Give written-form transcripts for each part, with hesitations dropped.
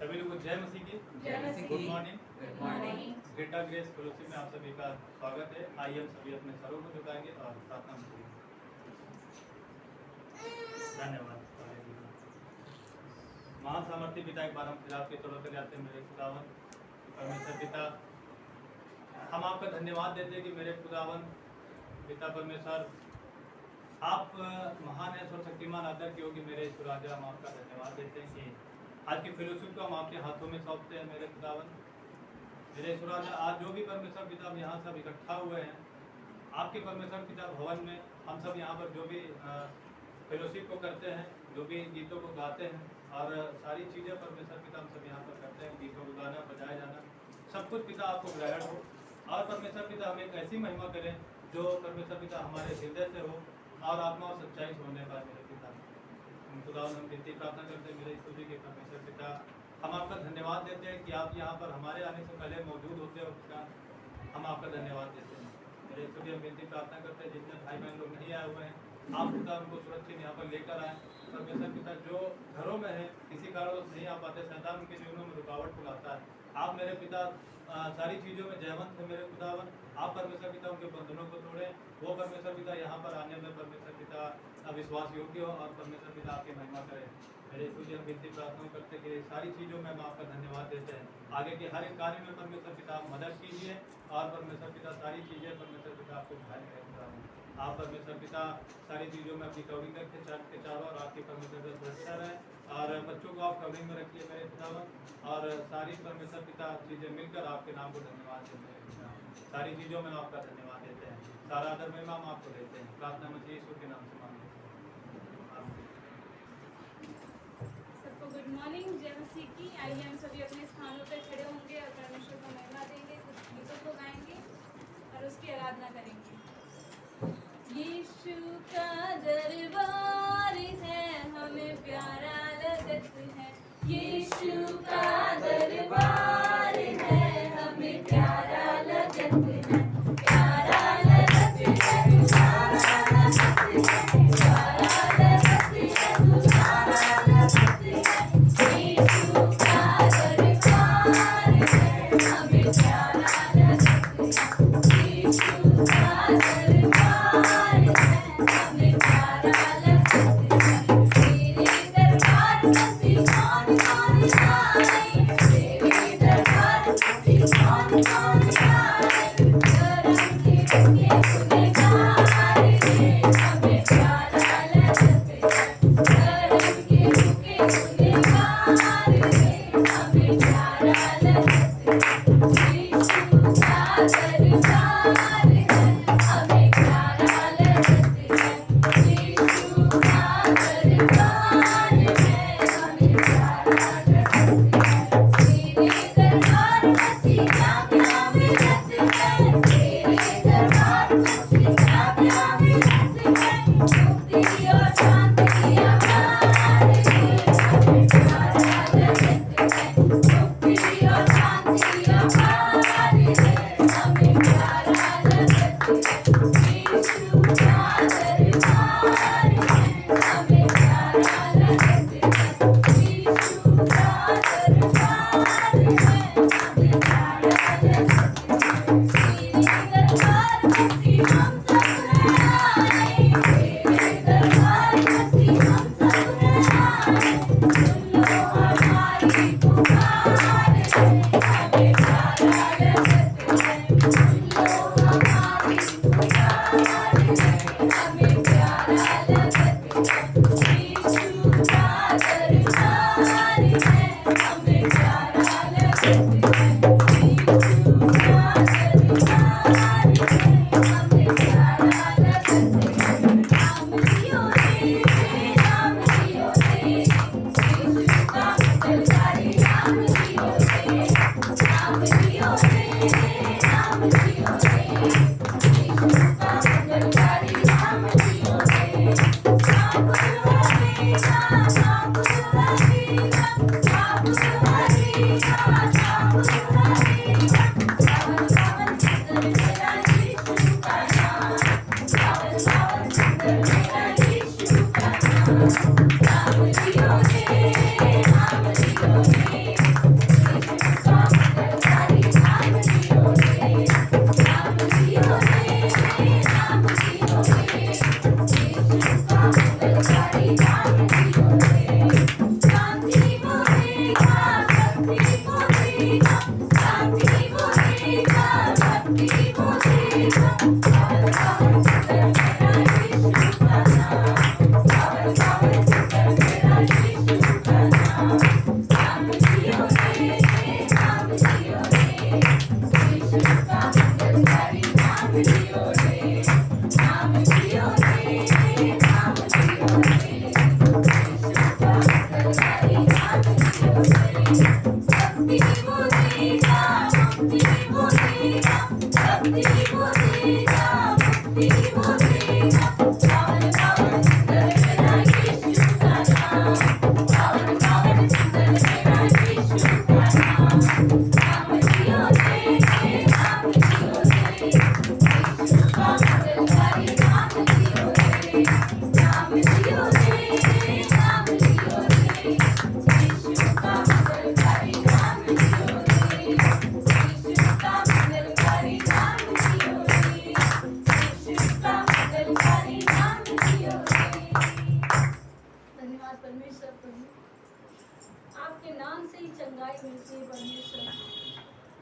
सभी लोगों को जय मसीह की। Good morning. Greta grace fellowship में आप सभी का स्वागत है। आइए हम सभी अपने सरों को झुकाएंगे और प्रार्थना करेंगे। धन्यवाद। महान सामर्थ्य पिता, एक बार हम फिर आपके तौर पर जाते हैं। मेरे खुदावन परमेश्वर पिता, हम आपका धन्यवाद देते हैं कि मेरे खुदावन पिता परमेश्वर आप महान है, सर्वशक्तिमान आदर की होगी। मेरे राजा, हम आपका धन्यवाद देते हैं कि आज की फेलोशिप को हम आपके हाथों में सौंपते हैं। मेरे खुदावन, मेरे राजा, आज जो भी परमेश्वर पिता हम यहाँ सब इकट्ठा हुए हैं आपके परमेश्वर पिता भवन में, हम सब यहाँ पर जो भी फेलोशिप को करते हैं, जो भी गीतों को गाते हैं और सारी चीज़ें परमेश्वर पिता हम सब यहाँ पर करते हैं, गीतों को गाना, बजाया जाना, सब कुछ पिता आपको ग्रहण हो। और परमेश्वर पिता हम एक ऐसी महिमा करें जो परमेश्वर पिता हमारे हृदय से हो और आत्मा और सच्चाई से होने पाए। मेरे पिता खुदावन, हम विनती प्रार्थना करते हैं मेरे यीशु जी के परमेश्वर पिता, हम आपका धन्यवाद देते हैं कि आप यहाँ पर हमारे आने से पहले मौजूद होते हो। पिता हम आपका धन्यवाद देते हैं मेरे यीशु जी। हम विनती प्रार्थना करते हैं जितने भाई बहन लोग नहीं आए हुए हैं, आप पिता उनको सुरक्षित यहाँ पर लेकर आए। परमेश्वर पिता जो घरों में है किसी कारणवश नहीं आ पाते, शैतान उनके जीवनों में रुकावट को लाता है, आप मेरे पिता सारी चीज़ों में जयवंत है। मेरे खुदावन, आप परमेश्वर पिता उनके बंधनों को तोड़े, वो परमेश्वर पिता यहाँ पर आने में परमेश्वर पिता विश्वास योग्य हो और परमेश्वर पिता आपकी महिमा करे। मेरे यीशु जी, हम विनती प्रार्थना करते कि सारी चीज़ों में हम आपका धन्यवाद देते हैं। आगे के हर एक कार्य में परमेश्वर पिता आप मदद कीजिए और परमेश्वर पिता सारी चीज़ें परमेश्वर पिता आपको भाई करें। आप परमेश्वर पिता सारी चीज़ों में अपनी कवरिंग करके के चारों और आपकी परमेश्वर पिता सुरक्षा रहे और बच्चों को आप कवरिंग में रखिए मेरे खुदावन, और सारी परमेश्वर पिता चीज़ें मिलकर आपके नाम को धन्यवाद देते हैं। सारी चीज़ों में आपका धन्यवाद देते हैं, सारा आदर महिमा हम आपको देते हैं। प्रार्थना मसीह यीशु के नाम से मांगते हैं। सबको गुड मॉर्निंग, जय मसीह की। आइए हम सभी अपने स्थानों पर खड़े होंगे और परमेश्वर को महिमा देंगे, कुछ गीतों को गाएंगे और उसकी आराधना करेंगे। यीशु का दरबार है, हमें प्यारा लगत है। यीशु का दरबार है, हमें प्यारा लगत है। प्यारा लगत है, प्यारा लगत है, प्यारा लगत है, प्यारा लगत है। यीशु का दरबार है, हमें प्यारा लगत है। यीशु का दरबार Thank you. धन्यवाद परमेश्वर प्रभु, आपके नाम से ही चंगाई मिलती है परमेश्वर,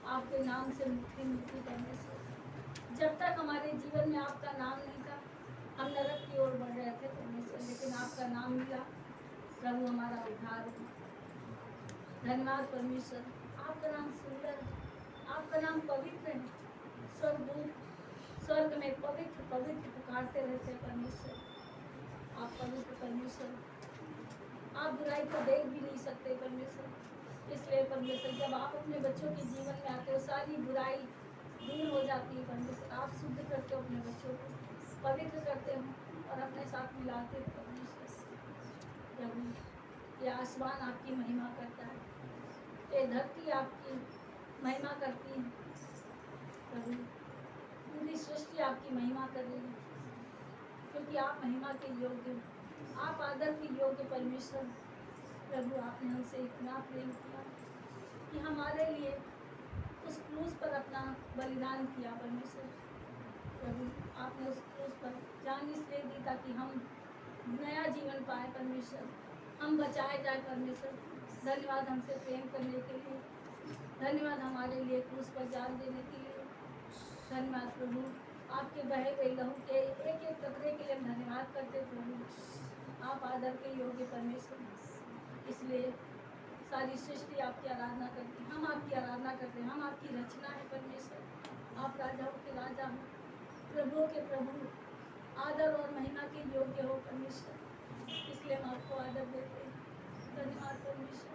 आपके नाम से मुक्ति मिलती है परमेश्वर। जब तक हमारे जीवन में आपका नाम नहीं था हम नरक की ओर बढ़ रहे थे परमेश्वर, लेकिन आपका नाम मिला प्रभु, हमारा उद्धार हुआ। धन्यवाद परमेश्वर, आपका नाम सुंदर है, आपका नाम पवित्र है। स्वर्गदूत स्वर्ग में पवित्र पवित्र पुकारते रहते हैं परमेश्वर, आप पवित्र परमेश्वर, आप बुराई को देख भी नहीं सकते परमेश्वर। इसलिए परमेश्वर जब आप अपने बच्चों के जीवन में आते हो सारी बुराई दूर हो जाती है परमेश्वर, आप शुद्ध करते हो अपने बच्चों को, पवित्र करते हो और अपने साथ मिलाते हो परमेश्वर। प्रभु ये आसमान आपकी महिमा करता है, ये धरती आपकी महिमा करती है प्रभु, पूरी सृष्टि आपकी महिमा कर रही है, क्योंकि आप महिमा के योग्य, आप आदर के योग्य परमेश्वर। प्रभु आपने हमसे इतना प्रेम किया कि हमारे लिए उस क्रूस पर अपना बलिदान किया परमेश्वर। प्रभु आपने उस क्रूस पर जान इसलिए दी ताकि हम नया जीवन पाए परमेश्वर, हम बचाए जाए परमेश्वर। धन्यवाद हमसे प्रेम करने के लिए, धन्यवाद हमारे लिए क्रूस पर जान देने के लिए, धन्यवाद प्रभु आपके बहे हुए लहू के एक एक कतरे के लिए हम धन्यवाद करते प्रभु। आप आदर के योग्य परमेश्वर, इसलिए सारी सृष्टि आपकी आराधना करती है, हम आपकी आराधना करते हैं, हम आपकी रचना है परमेश्वर। आप राजाओं के राजा हो, प्रभुओं के प्रभु, आदर और महिमा के योग्य हो परमेश्वर, इसलिए हम आपको आदर देते हैं। धन्यवाद परमेश्वर।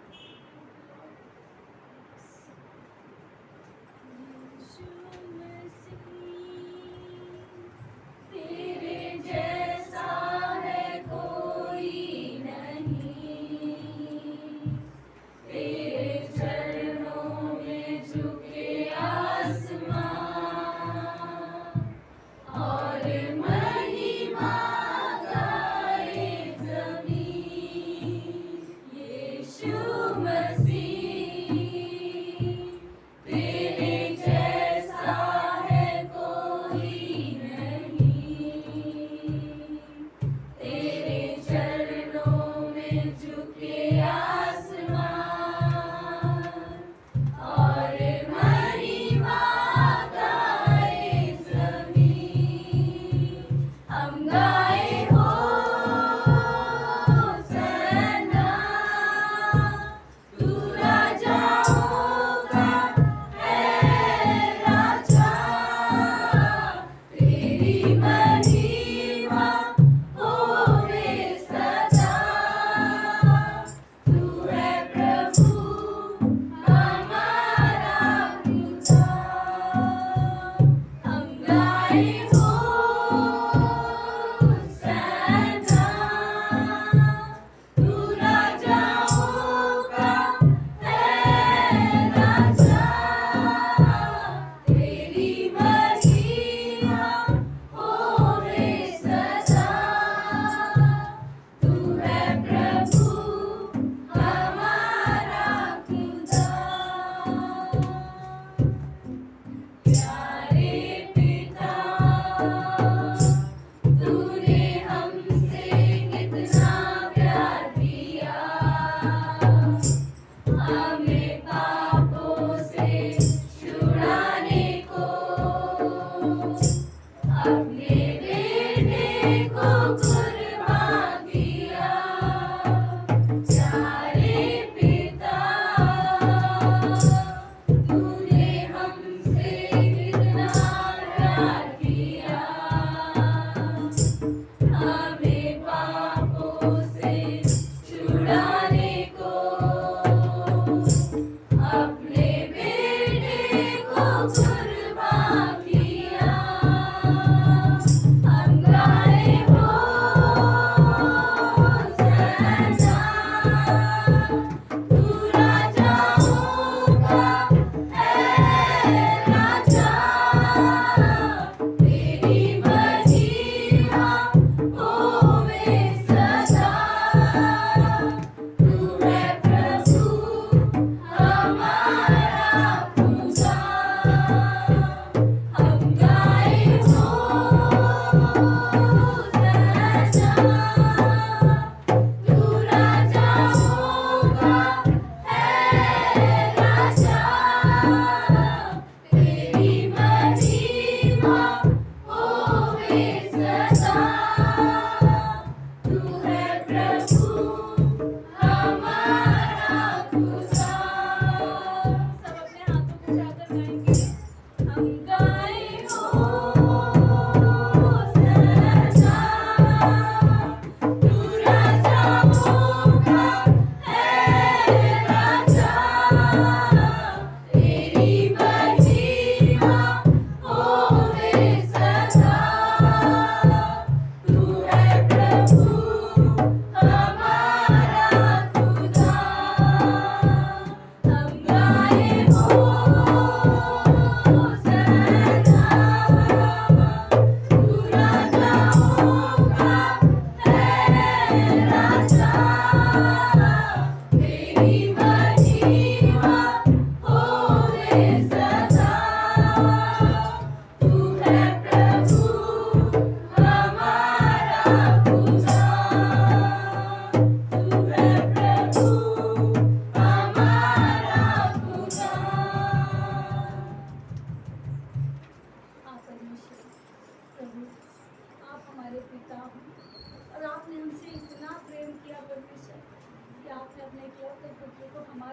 तेरे जैसा है कोई नहीं, तेरे चरणों में झुके आसमां और महिमा गाए ज़मीं। यीशु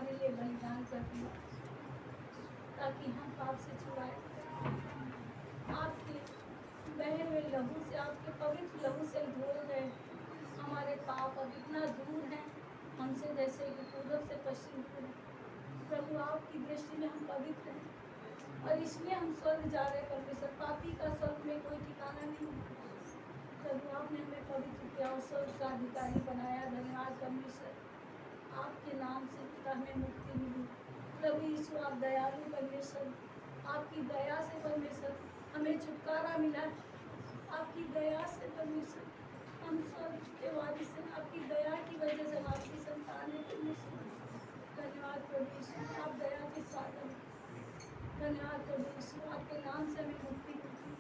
हमारे लिए बलिदान कर दिया ताकि हम पाप से छुड़ाए। आपके बहे हुए लहू से, आपके पवित्र लहू से धोए गए हमारे पाप अब इतना दूर हैं हमसे जैसे कि पूर्व से पश्चिम दूर है। प्रभु आपकी दृष्टि में हम पवित्र हैं और इसलिए हम स्वर्ग जा रहे हैं। परमेश्वर, पापी का स्वर्ग में कोई ठिकाना नहीं है। प्रभु आपने हमें पवित्र किया और स्वर्ग का अधिकारी बनाया। धन्यवाद परमेश्वर, आपके नाम से पिता हमें मुक्ति मिली। प्रभु यीशु आप दयालु परमेश्वर, आपकी दया से परमेश्वर हमें छुटकारा मिला। आपकी दया से परमेश्वर हम स्वर्ग के वारिस हैं। आपकी दया की वजह से हम आपकी संतान हैं परमेश्वर। धन्यवाद प्रभु यीशु, आप दया के साधन। धन्यवाद प्रभु यीशु, आपके नाम से हमें मुक्ति मिलती।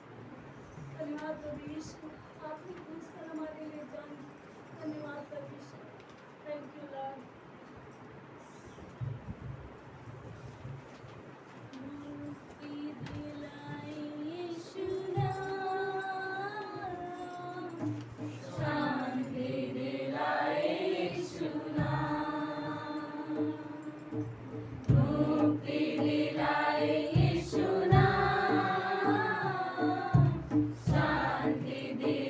धन्यवाद प्रभु यीशु, आपने क्रूस पर हमारे लिए जान। धन्यवाद प्रभु यीशु, थैंक यू लॉर्ड। मुक्ति दिलाई यीशु नाम, शांति दिलाई यीशु नाम, मुक्ति दिलाई यीशु नाम, शांति दिलाई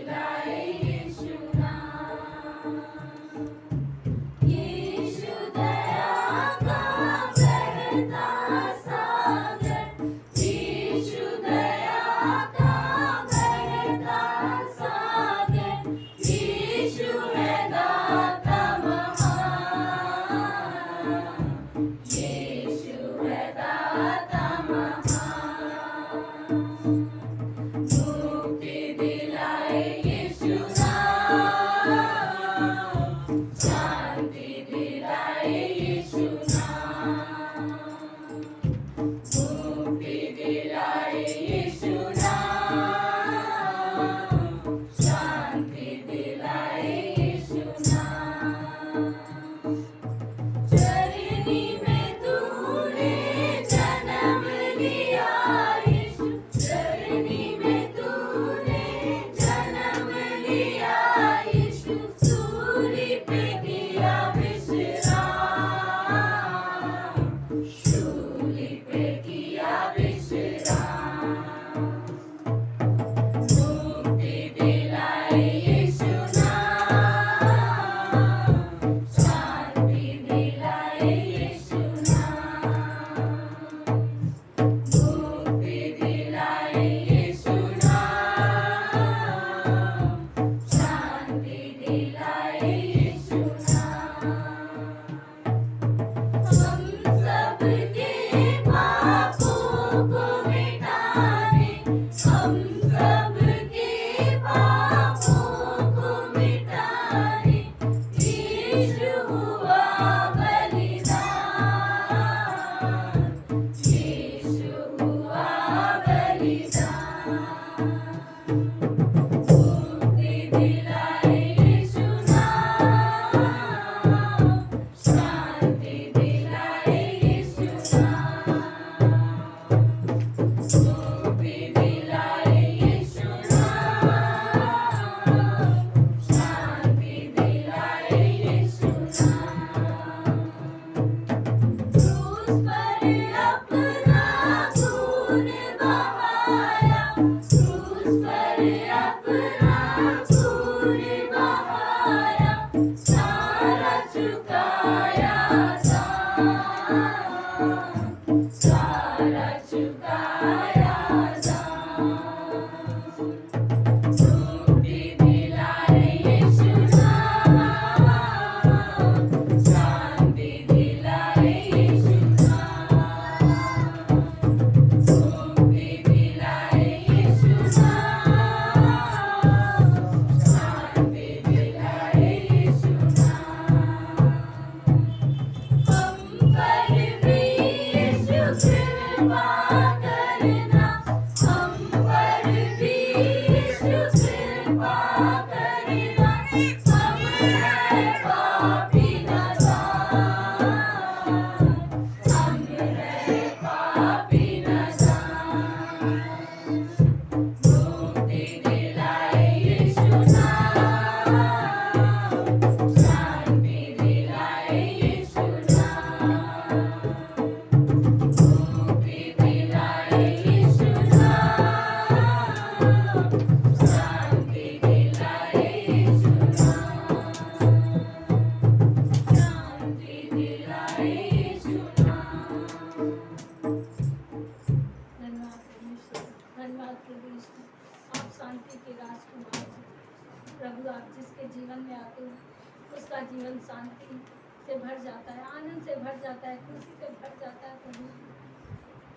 शांति से भर जाता है, आनंद से भर जाता है, खुशी से भर जाता है प्रभु।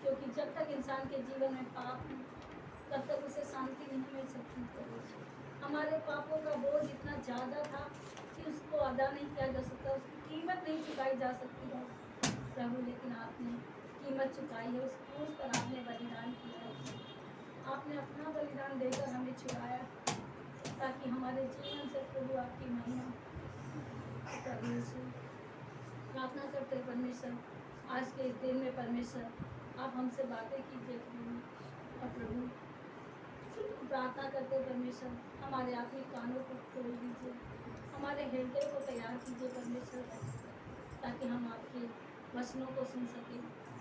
क्योंकि जब तक इंसान के जीवन में पाप है तब तक उसे शांति नहीं मिल सकती प्रभु। हमारे पापों का बोझ इतना ज़्यादा था कि उसको अदा नहीं किया जा सकता, उसकी कीमत नहीं चुकाई जा सकती है प्रभु, लेकिन आपने कीमत चुकाई है। उस क्रूस पर आपने बलिदान किया है, आपने अपना बलिदान देकर हमें छुड़ाया ताकि हमारे जीवन से प्रभु आपकी महिमा प्रभु यीशु। प्रार्थना करते हैं परमेश्वर, आज के इस दिन में परमेश्वर आप हमसे बातें कीजिए प्रभु। और प्रभु प्रार्थना करते हैं परमेश्वर, हमारे आत्मिक कानों को खोल दीजिए, हमारे हृदय को तैयार कीजिए परमेश्वर, ताकि हम आपके वचनों को सुन सकें।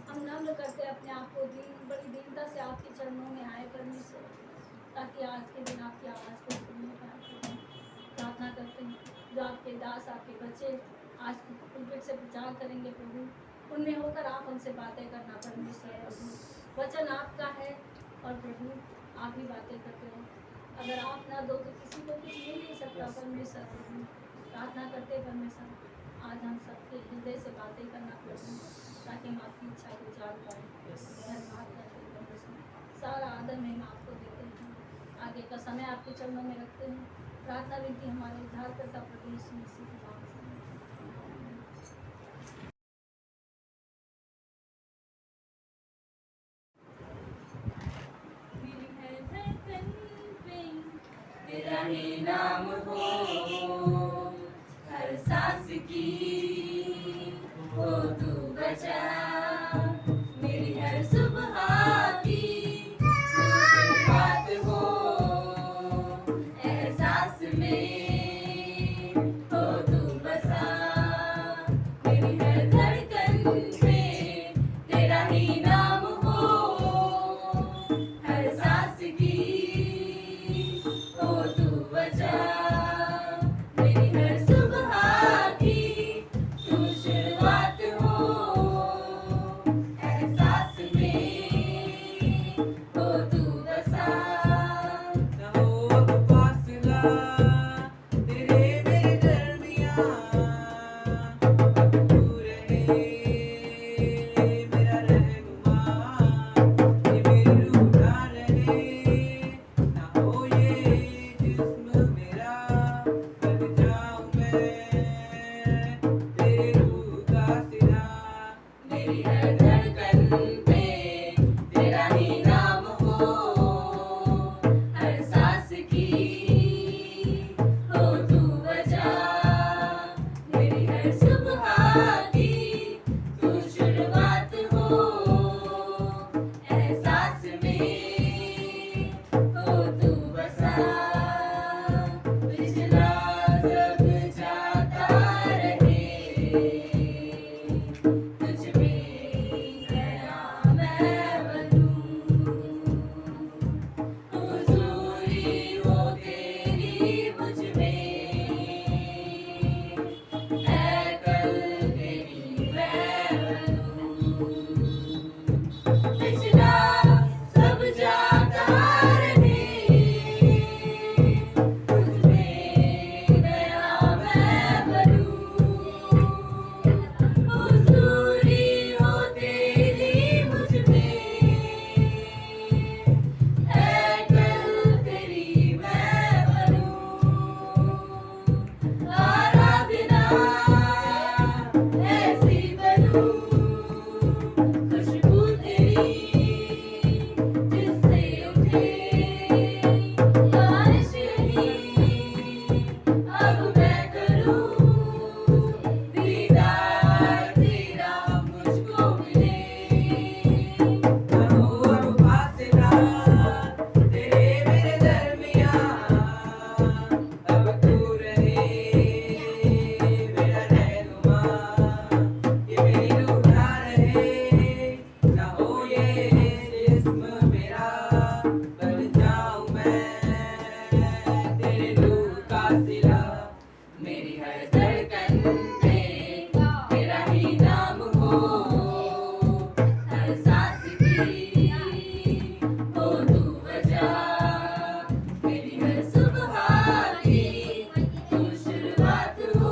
हम नम्र करते अपने आप को बड़ी दीनता से आपके चरणों में आए परमेश्वर, ताकि आज के दिन आपकी आवाज़ को सुनने पाए। प्रार्थना करते हैं जो आपके दास आपके बच्चे आज पुलपिट से प्रचार करेंगे प्रभु, उनमें होकर आप हमसे बातें करना परमेश्वर। प्रभु वचन आपका है और प्रभु आप ही बातें करते हो, अगर आप ना दो तो किसी को कुछ मिल नहीं सकता परमेश्वर। प्रभु प्रार्थना करते परमेश्वर, आज हम सबके हृदय से बातें करना प्रभु, ताकि हम आपकी इच्छा को जान पाएँ। धन्यवाद करते हैं परमेश्वर, सारा आदर में हम आपको देते हैं। आगे का समय आपके चरणों में रखते हैं। प्रार्थना विनती हमारे उद्धारकर्ता प्रभु यीशु मसीह के नाम से। तेरा ही नाम हो हर सांस की, हो तू बचा मेरी हर सुबह की, बात हो एहसास में, हो तू बसा मेरी हर धड़कन पे, तेरा ही नाम हो हर सांस की, हो तू बचा मेरी हर सुबह की, तू शुरुआत हो एहसास में, हो तू बसा। न हो अब फासला तेरे मेरे दरमियां, अब तू रहे मेरा रहनुमा, ये मेरी रूह ना रहे, ना हो ये जिस्म मेरा, बन जाऊं मैं तेरे रूह का सिरा। मेरी हर धड़कन पे तेरा ही नाम हो हर सांस की, हो तू बचा मेरी हर सुबह की, तू शुरुआत हो एहसास में, हो तू बसा। पिछला सब जाता रहे, तुझ में नया मैं बनूं, हुजूरी हो तेरी मुझ में, है कल तेरी मैं बनूं। पिछला सब जाता रहे, तुझ में नया मैं बनूं, हुजूरी हो तेरी मुझ में, है कल तेरी मैं बनूं। आराधना ऐसी बनूं, खुशबू तेरी जिससे उठे बारिश ही, अब मैं करूं दीदार तेरा मुझको मिले। न हो अब फासला तेरे मेरे दरमियां, अब तू रहे मेरा रहनुमा, ये मेरी रूह ना रहे, ना हो ये जिस्म मेरा, बन जाऊं मैं तेरे रूह का सिला। मेरी हर धड़कन पे तेरा ही नाम हो हर सांस की, हो तू बचा मेरी हर सुबह की, तू शुरुआत हो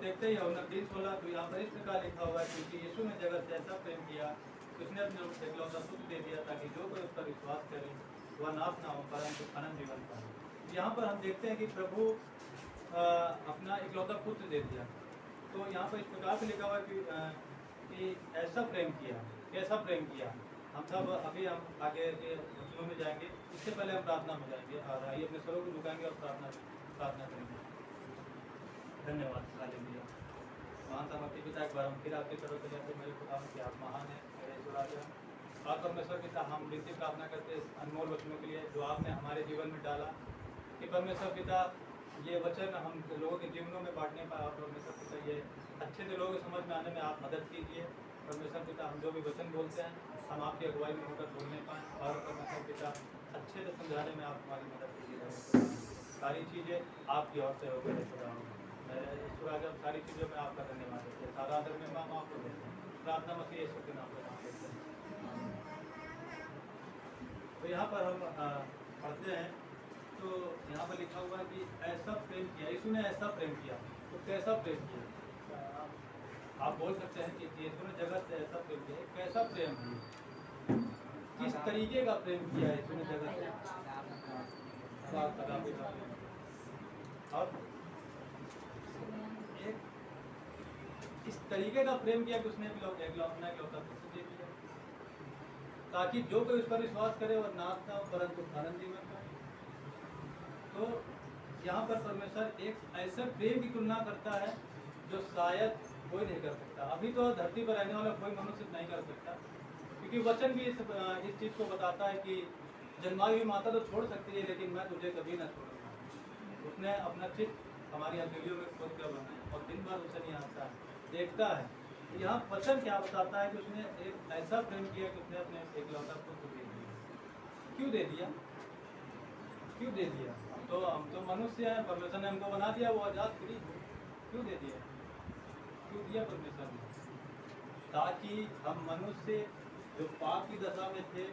देखते ही हो 29:16 तो यहाँ पर इस प्रकार लिखा हुआ है क्योंकि यीशु ने जगत से ऐसा प्रेम किया कि उसने अपने एकलौता पुत्र दे दिया ताकि जो कोई उस पर विश्वास करे वह नाश ना हो परंतु अनंत जीवन पाए। यहाँ पर हम देखते हैं कि प्रभु अपना एकलौता पुत्र दे दिया। तो यहाँ पर इस प्रकार से लिखा हुआ है कि ऐसा प्रेम किया, कैसा प्रेम किया। हम सब अभी हम आगे के वचनों में जाएंगे, इससे पहले हम प्रार्थना में जाएंगे और आइए अपने स्वरों को झुकाएंगे और प्रार्थना करेंगे। धन्यवाद हालेलुया। महान सामर्थ्य पिता एक बार हम फिर आपके तरफ जाते मेरे खुदा कि आप महान है मेरे ईश्वर। और परमेश्वर पिता हम विनती प्रार्थना करते हैं अनमोल वचनों के लिए जो आपने हमारे जीवन में डाला कि परमेश्वर पिता ये वचन हम लोगों के जीवनों में बांटने पाए और परमेश्वर पिता ये अच्छे से लोगों को समझ में आने में आप मदद कीजिए। परमेश्वर पिता हम जो भी वचन बोलते हैं हम आपकी अगुवाई में होकर बोलने पाएँ और परमेश्वर पिता अच्छे से समझाने में आप हमारी मदद कीजिए। सारी चीज़ें आपकी ओर से होकर खुदा ईश्वर आगे सारी चीज़ों में आपका धन्यवाद देते हैं। सारा आदर में माँ आपको देते हैं। प्रार्थना मसीह यीशु के नाम पर नाम देते हैं। तो यहाँ पर हम पढ़ते हैं तो यहाँ पर लिखा हुआ है कि ऐसा प्रेम किया, यीशु ने ऐसा प्रेम किया। तो कैसा प्रेम किया? आप बोल सकते हैं कि यीशु ने जगत से ऐसा प्रेम किया। कैसा प्रेम किया? किस तरीके का प्रेम किया यीशु ने जगत से? और इस तरीके का प्रेम किया कि उसने अपना इकलौता पुत्र दे दिया ताकि जो कोई उस पर विश्वास करे वह नाश ना हो परंतु अनंत जीवन पाए। तो यहाँ पर परमेश्वर एक ऐसे प्रेम की तुलना करता है जो शायद कोई नहीं कर सकता। अभी तो धरती पर रहने वाला कोई मनुष्य नहीं कर सकता क्योंकि वचन भी इस चीज़ को बताता है कि जन्माई हुई माता तो छोड़ सकती है लेकिन मैं तुझे कभी ना छोड़ूंगा। उसने अपना चित्त हमारी हथेलियों में खोद कर बनाया और दिन भर उसे नहीं आता है, देखता है। तो यहाँ वचन क्या बताता है कि उसने एक ऐसा प्रेम किया कि उसने अपने एकलौता पुत्र दे दिया। क्यों दे दिया? क्यों दे दिया? हम तो मनुष्य हैं, परमेश्वर ने हमको बना दिया, वो आज़ाद फ्री। क्यों दे दिया? क्यों दिया परमेश्वर ने? ताकि हम मनुष्य जो पाप की दशा में थे,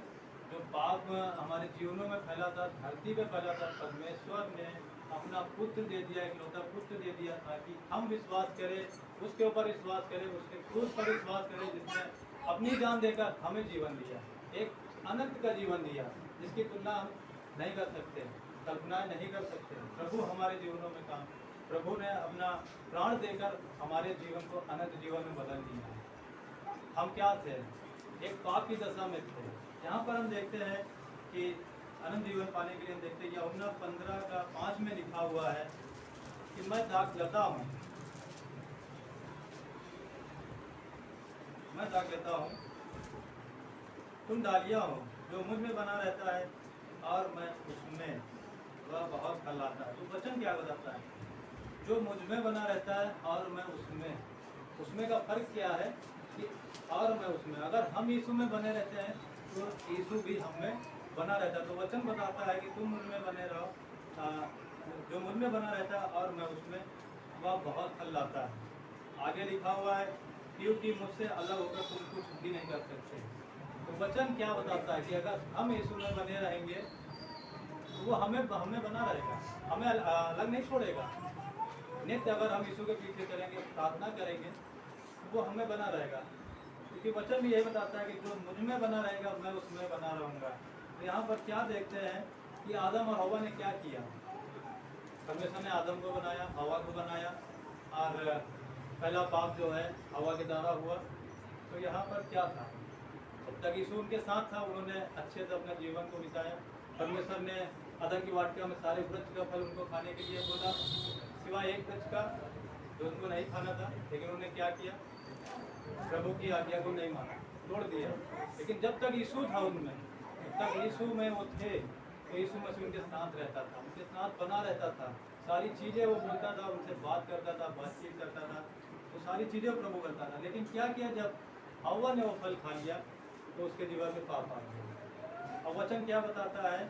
जो पाप हमारे जीवनों में फैला था, धरती पे फैला था, परमेश्वर ने अपना पुत्र दे दिया, इकलौता पुत्र दे दिया ताकि हम विश्वास करें, उसके ऊपर विश्वास करें, उसके क्रूस पर विश्वास करें जिसने अपनी जान देकर हमें जीवन दिया, एक अनंत का जीवन दिया जिसकी तुलना हम नहीं कर सकते, कल्पना नहीं कर सकते। प्रभु हमारे जीवनों में काम, प्रभु ने अपना प्राण देकर हमारे जीवन को अनंत जीवन में बदल दिया। हम क्या थे? एक पाप की दशा में थे। यहाँ पर हम देखते हैं कि अनंत जीवन पाने के लिए हम देखते हैं यूहन्ना 15:5 में लिखा हुआ है कि मैं दाखलता हूँ, मैं दाखलता हूँ, तुम डालियाँ हो, जो मुझ में बना रहता है और मैं उसमें, वह बहुत फल लाता है। तो वचन क्या बताता है? जो मुझ में बना रहता है और मैं उसमें, उसमें का फर्क क्या है कि और मैं उसमें, अगर हम यीशु में बने रहते हैं तो यीशु भी हम में बना रहता है। तो वचन बताता है कि तुम मुझ में बने रहो, जो मुझ में बना रहता है और मैं उसमें, वह बहुत फल लाता है। आगे लिखा हुआ है क्योंकि मुझसे अलग होकर तुम कुछ भी नहीं कर सकते। तो वचन क्या बताता है कि अगर हम यीशु में बने रहेंगे तो वो हमें बना रहेगा, हमें अलग नहीं छोड़ेगा। नित्य अगर हम यीशु के पीछे चलेंगे, प्रार्थना करेंगे वो हमें बना रहेगा, क्योंकि वचन भी यही बताता है कि जो मुझ में बना रहेगा मैं उसमें बना रहूँगा। तो यहाँ पर क्या देखते हैं कि आदम और हवा ने क्या किया। परमेश्वर ने आदम को बनाया, हवा को बनाया, और पहला पाप जो है हवा के द्वारा हुआ। तो यहाँ पर क्या था, जब तक यीशु उनके साथ था उन्होंने अच्छे से अपने जीवन को बिताया। परमेश्वर ने अदन की वाटिका में सारे वृक्ष का फल उनको खाने के लिए बोला, सिवाय एक वृक्ष का जो उनको नहीं खाना था। लेकिन उन्होंने क्या किया, प्रभु की आज्ञा को नहीं माना, तोड़ दिया। लेकिन जब तक यीशु था उनमें, जब तक यीशु में वो थे, तो यीशु मसीह उनके साथ रहता था, उनके साथ बना रहता था। सारी चीज़ें वो बोलता था, उनसे बात करता था, बातचीत करता था, तो सारी चीज़ें प्रभु करता था। लेकिन क्या किया, जब हव्वा ने वो फल खा लिया तो उसके जीवन में पाप आ गया। और वचन क्या बताता है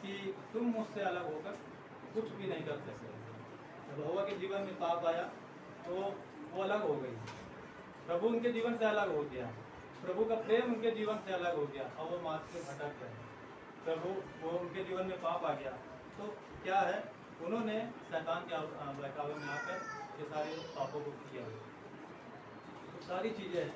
कि तुम मुझसे अलग होकर कुछ भी नहीं कर सकते। जब हव्वा के जीवन में पाप आया तो वो अलग हो गई, प्रभु उनके जीवन से अलग हो गया, प्रभु का प्रेम उनके जीवन से अलग हो गया और वो मार्ग से भटक गए। प्रभु वो उनके जीवन में पाप आ गया तो क्या है, उन्होंने शैतान के बहकावे में आकर ये सारे पापों को किया। तो सारी चीज़ें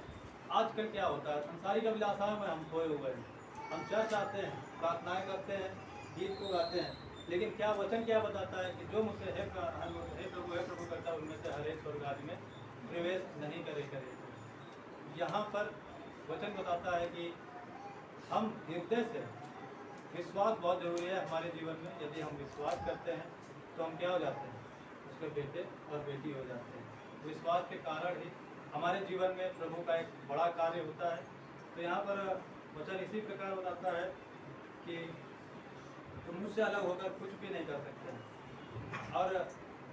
आजकल क्या होता है, संसारिक अभिलाषाओं में हम खोए हुए हैं। हम चर्च आते हैं, प्रार्थनाएं करते हैं, गीत को गाते हैं, लेकिन क्या वचन क्या बताता है कि जो मुझसे हे प्रभु करता है उनमें से हर एक स्वर्ग आदि में प्रवेश नहीं करे। यहाँ पर वचन बताता है कि हम हृदय से, विश्वास बहुत जरूरी है हमारे जीवन में। यदि हम विश्वास करते हैं तो हम क्या हो जाते हैं, उसके बेटे और बेटी हो जाते हैं। विश्वास के कारण ही हमारे जीवन में प्रभु का एक बड़ा कार्य होता है। तो यहाँ पर वचन इसी प्रकार बताता है कि तुम मुझसे अलग होकर कुछ भी नहीं कर सकते। और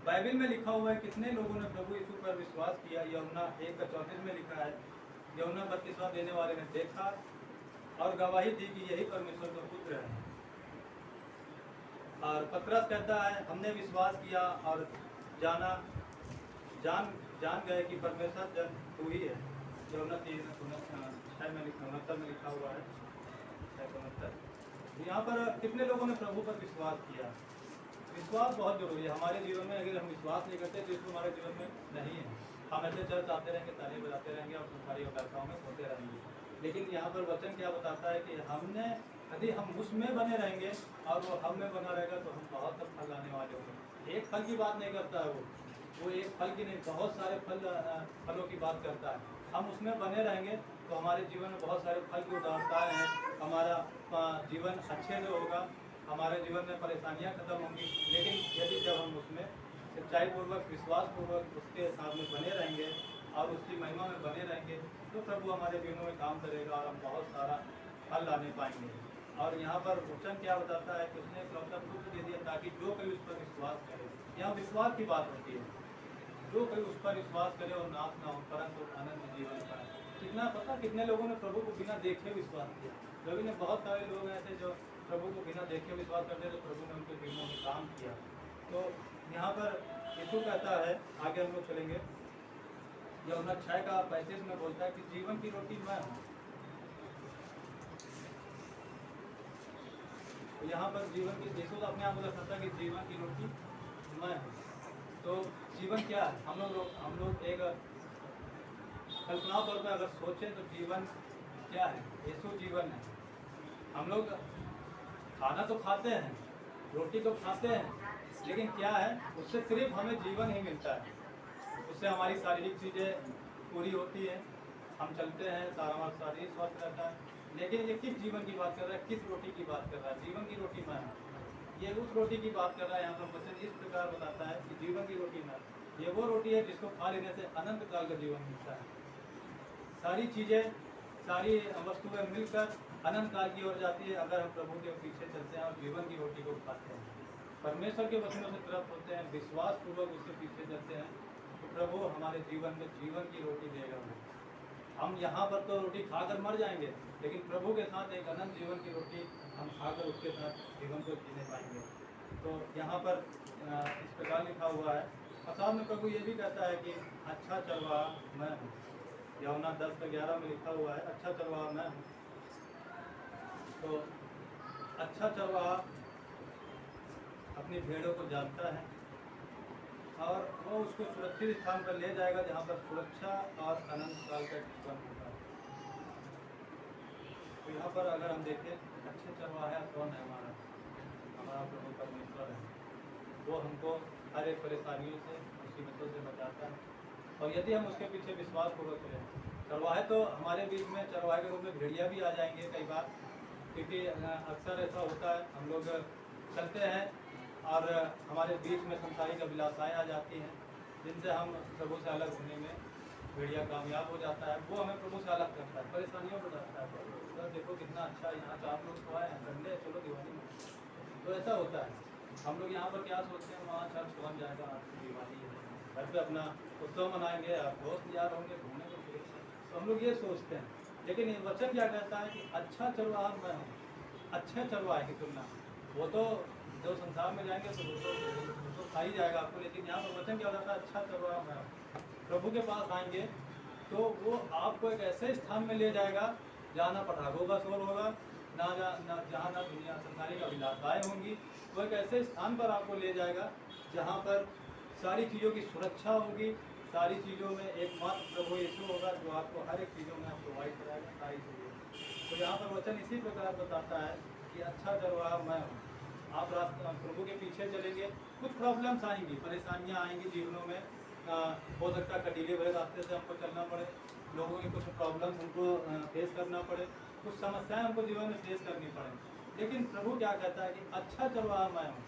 बाइबल में लिखा हुआ है कितने लोगों ने प्रभु यीशु पर विश्वास किया। यूहन्ना 1:34 में लिखा है, यूहन्ना बपतिस्मा देने वाले ने देखा और गवाही दी कि यही परमेश्वर का पुत्र है। और पतरस कहता है हमने विश्वास किया और जान गए कि परमेश्वर जन तू ही है। यूहन्ना 3:69 में लिखा हुआ है 6:69। यहाँ पर कितने लोगों ने प्रभु पर विश्वास किया। विश्वास बहुत जरूरी है हमारे जीवन में। अगर हम विश्वास नहीं करते तो इसको हमारे जीवन में नहीं है। हम ऐसे चर्च आते रहेंगे, ताली बजाते रहेंगे और संसारी व्यवस्थाओं में होते रहेंगे। लेकिन यहाँ पर वचन क्या बताता है कि हमने यदि हम उसमें बने रहेंगे और वो हम में बना रहेगा तो हम बहुत सब फल लाने वाले होंगे। एक फल की बात नहीं करता है वो एक फल की नहीं, बहुत सारे फलों की बात करता है। हम उसमें बने रहेंगे तो हमारे जीवन में बहुत सारे फल की उदारताएँ हैं। हमारा जीवन अच्छे से होगा, हमारे जीवन में परेशानियां खत्म होंगी। लेकिन यदि जब हम उसमें सच्चाईपूर्वक, विश्वासपूर्वक उसके सामने बने रहेंगे और उसकी महिमा में बने रहेंगे तो प्रभु हमारे जीवनों में काम करेगा और हम बहुत सारा फल लाने पाएंगे। और यहाँ पर वचन क्या बताता है कि उसने इकलौता पुत्र दे दिया ताकि जो कोई उस पर विश्वास करे। यहाँ विश्वास की बात होती है, जो कोई उस पर विश्वास करे और नाश ना हो परंतु अनंत जीवन पाए। कितना पता कितने लोगों ने प्रभु को बिना देखे विश्वास किया। कभी ने बहुत सारे लोग ऐसे जो प्रभु को बिना देखे विश्वास करते तो प्रभु ने उनके जीवनों में काम किया। तो यहाँ पर यीशु कहता है, आगे हम लोग चलेंगे, यूहन्ना 6:35 में बोलता है कि जीवन की रोटी मैं हूँ। तो यहाँ पर जीवन की, यीशु तो अपने आप को दर्शाता है कि जीवन की रोटी मैं हूँ। तो जीवन क्या है, हम लोग एक कल्पना तौर पर अगर सोचें तो जीवन क्या है, यीशु जीवन है। हम लोग खाना तो खाते हैं, रोटी तो खाते हैं, लेकिन क्या है उससे सिर्फ हमें जीवन ही मिलता है। उससे हमारी शारीरिक चीज़ें पूरी होती है, हम चलते हैं, सारा हमारा शरीर स्वस्थ रहता है। लेकिन ये किस जीवन की बात कर रहा है, किस रोटी की बात कर रहा है? जीवन की रोटी मैं हूँ, ये उस रोटी की बात कर रहा है। यहाँ पर वचन इस प्रकार बताता है कि जीवन की रोटी मैं, ये वो रोटी है जिसको खा लेने से अनंत काल का जीवन मिलता है। सारी चीज़ें, सारी वस्तुएं मिलकर अनंत काल की ओर जाती है अगर हम प्रभु के पीछे चलते हैं और जीवन की रोटी को खाते हैं, परमेश्वर के वचनों से तरफ होते हैं, विश्वास पूर्वक उसके पीछे चलते हैं, तो प्रभु हमारे जीवन में जीवन की रोटी देगा। हम यहाँ पर तो रोटी खाकर मर जाएंगे, लेकिन प्रभु के साथ एक अनंत जीवन की रोटी हम खाकर उसके साथ जीवन को जीने पाएंगे। तो यहाँ पर इस प्रकार लिखा हुआ है। और साथ में प्रभु ये भी कहता है कि अच्छा चरवाहा मैं हूँ। यूहन्ना 10:11 में लिखा हुआ है, अच्छा चरवाहा मैं हूँ। तो अच्छा चरवाहा अपनी भेड़ों को जानता है और वो उसको सुरक्षित स्थान पर ले जाएगा जहाँ पर सुरक्षा और अनंत काल का जीवन होगा। तो यहाँ पर अगर हम देखें अच्छे चरवाहा कौन है हमारा प्रभु परमेश्वर है। वो हमको हर एक परेशानियों से मुसीबतों से बचाता है, और यदि हम उसके पीछे विश्वास पूर्वक करें। चरवाहे तो हमारे बीच में चरवाहे के रूप में भेड़िया भी आ जाएंगे कई बार, क्योंकि अक्सर ऐसा होता है हम लोग चलते हैं और हमारे बीच में संसारिक अभिलाषाएँ आ जाती हैं जिनसे हम प्रभु से अलग होने में भेड़िया कामयाब हो जाता है। वो हमें प्रभु से अलग करता है, परेशानियों में जाता है। तो देखो कितना अच्छा यहाँ से आप लोग तो आए हैं, संडे चलो दिवाली में, तो ऐसा होता है। हम लोग यहाँ पर क्या सोचते हैं, वहाँ चर्च बन जाएगा, आज दिवाली है, घर पे अपना उत्सव मनाएंगे, आप दोस्त यार होंगे, घूमने को फिरेंगे, तो हम लोग ये सोचते हैं। लेकिन ये वचन क्या कहता है कि अच्छा चरवाहा मैं हूँ, अच्छे चरवाहे की तुलना। वो तो जो संसार में जाएंगे तो वो तो खा ही जाएगा आपको, लेकिन यहाँ पर वचन क्या होता है, अच्छा चरवाहा मैं हूँ। प्रभु के पास आएंगे तो वो आपको एक ऐसे स्थान में ले जाएगा जहाँ ना पटाखों का शोर होगा, जहाँ ना दुनिया संसारिक अभिलाषाएँ होंगी। वो एक ऐसे स्थान पर आपको ले जाएगा जहाँ पर सारी चीज़ों की सुरक्षा होगी, सारी चीज़ों में एकमात्र प्रभु यीशु होगा जो आपको हर एक चीज़ों में प्रोवाइड कराएगा सारी चीज़ें। तो यहाँ पर वचन इसी प्रकार बताता है कि अच्छा चरवाहा मैं हूँ। आप रास्ता प्रभु के पीछे चलेंगे, कुछ प्रॉब्लम्स आएंगी, परेशानियाँ आएंगी जीवनों में। हो सकता है कटीले भरे रास्ते से हमको चलना पड़े, लोगों की कुछ प्रॉब्लम्स हमको फेस करना पड़े, कुछ समस्याएं हमको जीवन में फेस करनी पड़े। लेकिन प्रभु क्या कहता है कि अच्छा चरवाहा मैं हूँ।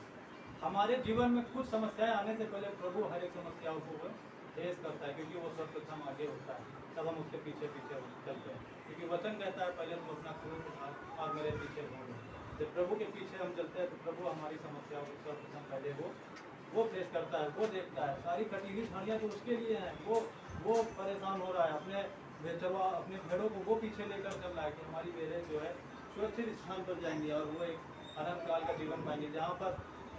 हमारे जीवन में कुछ समस्याएं आने से पहले प्रभु हर एक समस्याओं को फेस करता है, क्योंकि वो सर्वप्रथम आगे होता है, तब हम उसके पीछे पीछे चलते हैं। क्योंकि वचन कहता है पहले तुम अपना क्रूस उठा और मेरे पीछे घूमो। जब प्रभु के पीछे हम चलते हैं तो प्रभु हमारी समस्याओं को सर्वप्रथम पहले वो फेस करता है, वो देखता है। सारी कटीली झाड़ियाँ तो उसके लिए हैं, वो परेशान हो रहा है, अपने चरवा अपने भेड़ों को वो पीछे लेकर चल रहा है कि हमारी भेड़ें जो है सुरक्षित स्थान पर जाएंगी और वो एक अनंत काल का जीवन पाएंगे जहाँ पर